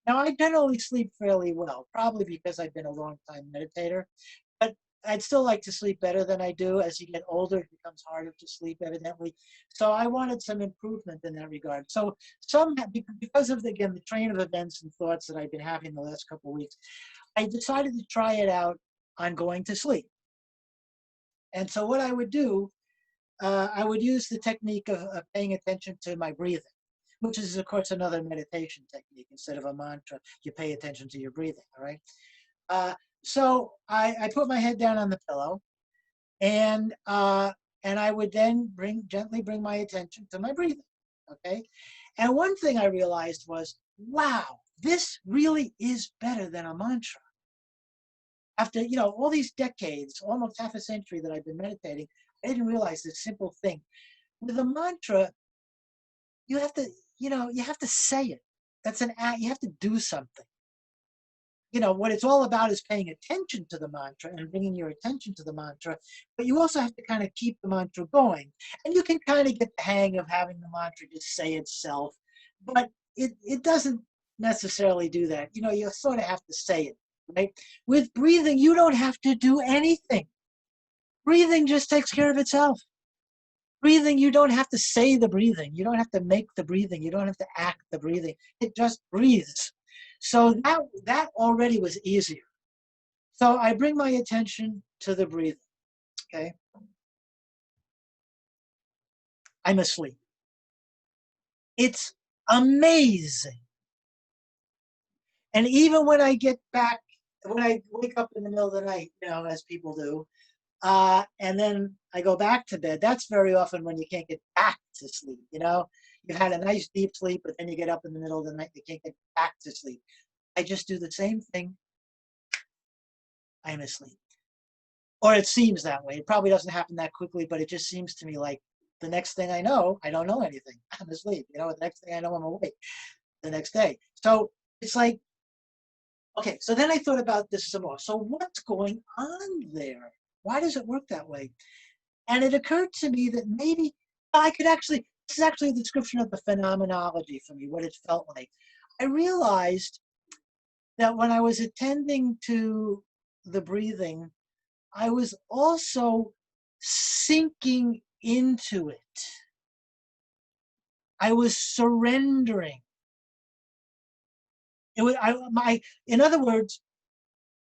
Now, I generally sleep fairly well, probably because I've been a long time meditator, but I'd still like to sleep better than I do. As you get older, it becomes harder to sleep, evidently. So I wanted some improvement in that regard. So because of, again, the train of events and thoughts that I've been having the last couple of weeks, I decided to try it out on going to sleep. And so what I would do, I would use the technique of paying attention to my breathing, which is, of course, another meditation technique. Instead of a mantra, you pay attention to your breathing, all right? So I put my head down on the pillow, and I would then gently bring my attention to my breathing, okay? And one thing I realized was, wow, this really is better than a mantra. After, all these decades, almost half a century that I've been meditating, I didn't realize this simple thing. With a mantra, you have to, you have to say it. That's an act. You have to do something. What it's all about is paying attention to the mantra and bringing your attention to the mantra, but you also have to kind of keep the mantra going. And you can kind of get the hang of having the mantra just say itself, but it doesn't necessarily do that. You sort of have to say it, right? With breathing, you don't have to do anything. Breathing just takes care of itself. Breathing, you don't have to say the breathing. You don't have to make the breathing. You don't have to act the breathing. It just breathes. So that already was easier. So I bring my attention to the breathing, okay? I'm asleep. It's amazing. And even when I wake up in the middle of the night, as people do, and then I go back to bed, that's very often when you can't get back to sleep, You've had a nice deep sleep, but then you get up in the middle of the night, you can't get back to sleep. I just do the same thing. I'm asleep. Or it seems that way. It probably doesn't happen that quickly, but it just seems to me like the next thing I know, I don't know anything. I'm asleep. The next thing I know, I'm awake the next day. So it's like, okay, so then I thought about this some more. So what's going on there? Why does it work that way? And it occurred to me that maybe this is actually a description of the phenomenology for me, what it felt like. I realized that when I was attending to the breathing, I was also sinking into it. I was surrendering. In other words,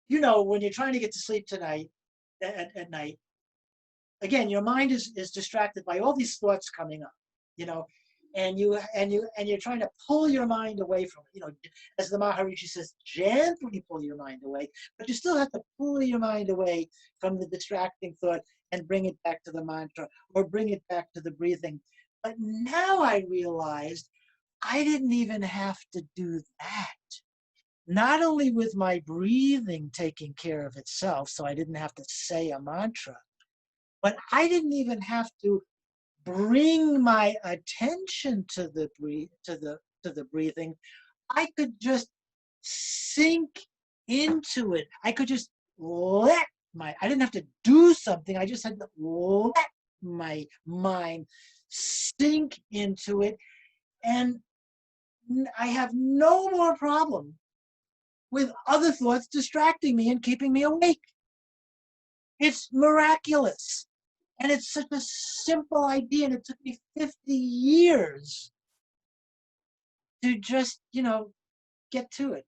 when you're trying to get to sleep tonight, at night, again, your mind is distracted by all these thoughts coming up, and you're trying to pull your mind away from it. As the Maharishi says, gently pull your mind away, but you still have to pull your mind away from the distracting thought and bring it back to the mantra or bring it back to the breathing. But now I realized I didn't even have to do that. Not only with my breathing taking care of itself, so I didn't have to say a mantra, but I didn't even have to bring my attention to the breathing. I could just sink into it. I could just let I didn't have to do something. I just had to let my mind sink into it. And I have no more problem with other thoughts distracting me and keeping me awake. It's miraculous. And it's such a simple idea. And it took me 50 years to just, get to it.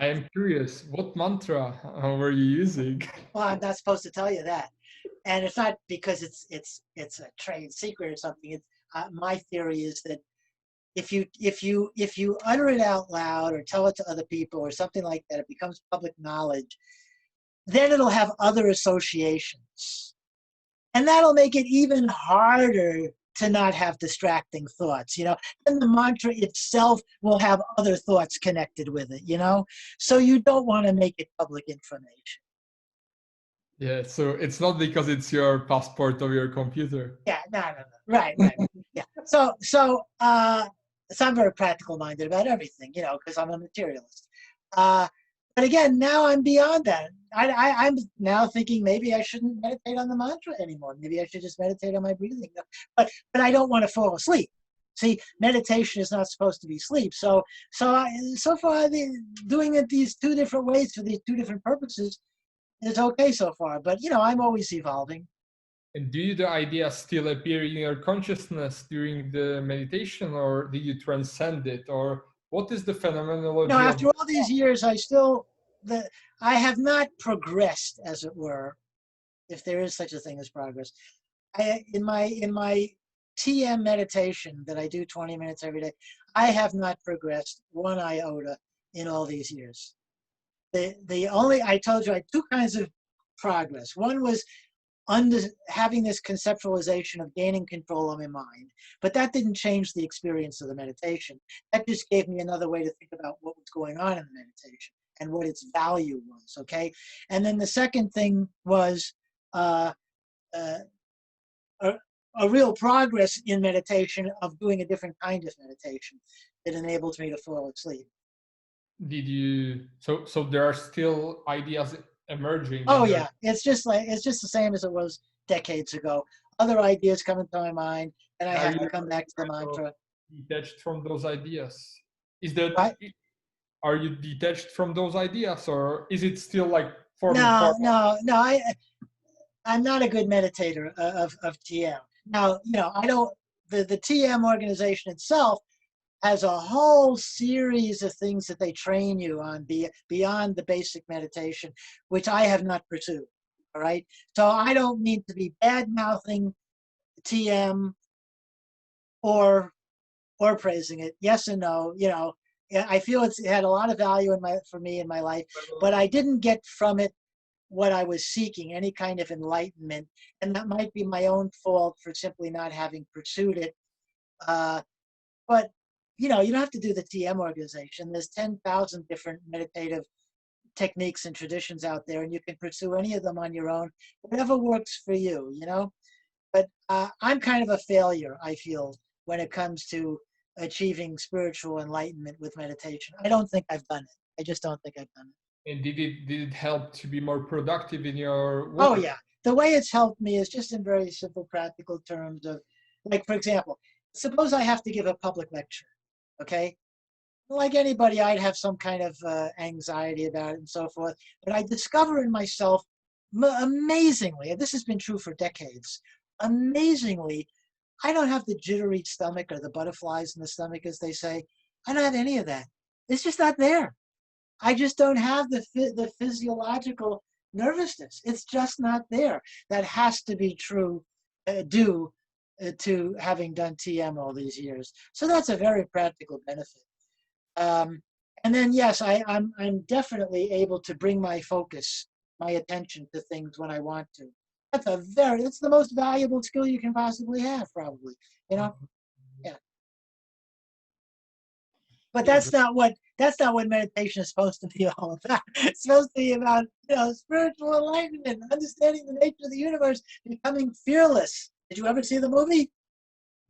I am curious, what mantra were you using? Well, I'm not supposed to tell you that. And it's not because it's a trade secret or something. It's my theory is that if you utter it out loud or tell it to other people or something like that, it becomes public knowledge. Then it'll have other associations, and that'll make it even harder to not have distracting thoughts. Then the mantra itself will have other thoughts connected with it. So you don't want to make it public information. Yeah, so it's not because it's your passport of your computer. Yeah, no. Right. Yeah. So I'm very practical minded about everything, because I'm a materialist. But again, now I'm beyond that. I'm now thinking maybe I shouldn't meditate on the mantra anymore. Maybe I should just meditate on my breathing. But I don't want to fall asleep. See, meditation is not supposed to be sleep. So far, doing it these two different ways for these two different purposes is okay so far. But I'm always evolving. And do the ideas still appear in your consciousness during the meditation, or do you transcend it, or what is the phenomenology? After all these years, I have not progressed, as it were, if there is such a thing as progress. In my TM meditation that I do 20 minutes every day, I have not progressed one iota in all these years. I told you I had two kinds of progress. One was having this conceptualization of gaining control of my mind, but that didn't change the experience of the meditation. That just gave me another way to think about what was going on in the meditation and what its value was. Okay, and then the second thing was a real progress in meditation of doing a different kind of meditation that enables me to fall asleep. Did you? So there are still ideas emerging. Oh yeah, it's just the same as it was decades ago. Other ideas come into my mind, and I have to come back to the mantra. Detached from those ideas? Is that? What? Are you detached from those ideas, or is it still like forming No, part? I'm not a good meditator of TM. Now, I don't. The TM organization itself has a whole series of things that they train you on beyond the basic meditation, which I have not pursued. All right. So I don't mean to be bad-mouthing TM or praising it. Yes and no. I feel it had a lot of value for me in my life, but I didn't get from it what I was seeking, any kind of enlightenment. And that might be my own fault for simply not having pursued it. But you don't have to do the TM organization. There's 10,000 different meditative techniques and traditions out there, and you can pursue any of them on your own, whatever works for you, But I'm kind of a failure, I feel, when it comes to achieving spiritual enlightenment with meditation. I don't think I've done it. I just don't think I've done it. And did it help to be more productive in your work? Oh yeah. The way it's helped me is just in very simple, practical terms of, like, for example, suppose I have to give a public lecture. Okay, like anybody, I'd have some kind of anxiety about it and so forth. But I discover in myself, amazingly, and this has been true for decades, amazingly, I don't have the jittery stomach or the butterflies in the stomach, as they say. I don't have any of that. It's just not there. I just don't have the physiological nervousness. It's just not there. That has to be true, due to having done TM all these years. So that's a very practical benefit. And then, yes, I'm definitely able to bring my focus, my attention to things when I want to. That's the most valuable skill you can possibly have, probably. You know, yeah. But Yeah, that's not what meditation is supposed to be all about. It's supposed to be about, spiritual enlightenment, understanding the nature of the universe, becoming fearless. Did you ever see the movie?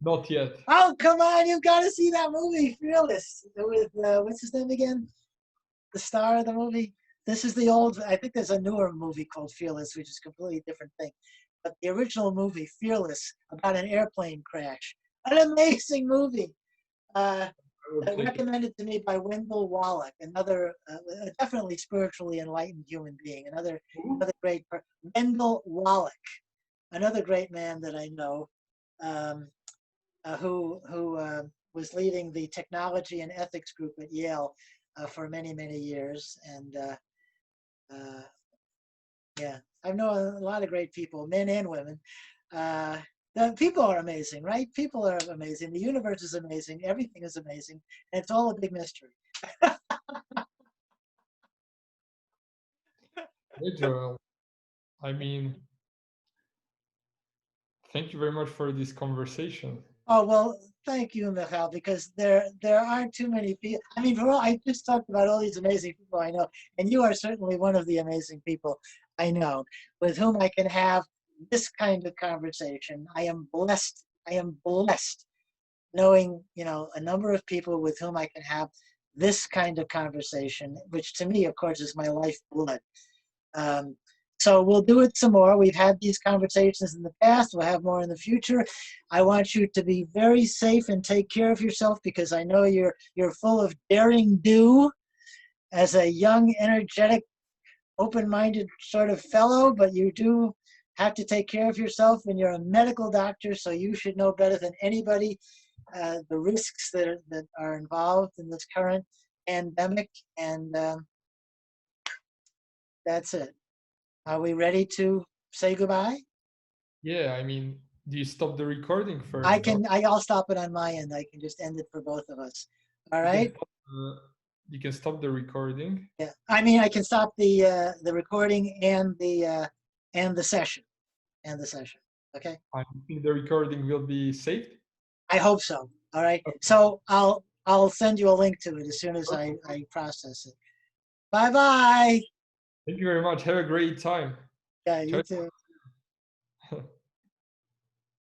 not yet. Oh, come on, you've got to see that movie, Fearless, with what's his name again? The star of the movie. This is the old. I think there's a newer movie called Fearless, which is a completely different thing. But the original movie, Fearless, about an airplane crash, an amazing movie. Recommended to me by Wendell Wallach, another definitely spiritually enlightened human being, another great Wendell Wallach, another great man that I know, who was leading the technology and ethics group at Yale for many years, and yeah, I know a lot of great people, men and women. The people are amazing, right? People are amazing. The universe is amazing. Everything is amazing. And it's all a big mystery. Hey, Joel. I mean, thank you very much for this conversation. Oh, well, thank you, Michal, because there aren't too many people. I mean, I just talked about all these amazing people I know, and you are certainly one of the amazing people I know with whom I can have this kind of conversation. I am blessed. I am blessed knowing, a number of people with whom I can have this kind of conversation, which to me, of course, is my lifeblood. So we'll do it some more. We've had these conversations in the past. We'll have more in the future. I want you to be very safe and take care of yourself, because I know you're full of daring do as a young, energetic, open-minded sort of fellow, but you do have to take care of yourself, and you're a medical doctor, so you should know better than anybody the risks that are involved in this current pandemic. And that's it. Are we ready to say goodbye? Yeah, I mean, do you stop the recording first? I'll stop it on my end. I can just end it for both of us. All right? You can stop the recording. Yeah. I mean, I can stop the recording and the session. Okay? I think the recording will be saved. I hope so. All right. Okay. So I'll send you a link to it as soon as I process it. Bye-bye. Thank you very much. Have a great time. Yeah, you too.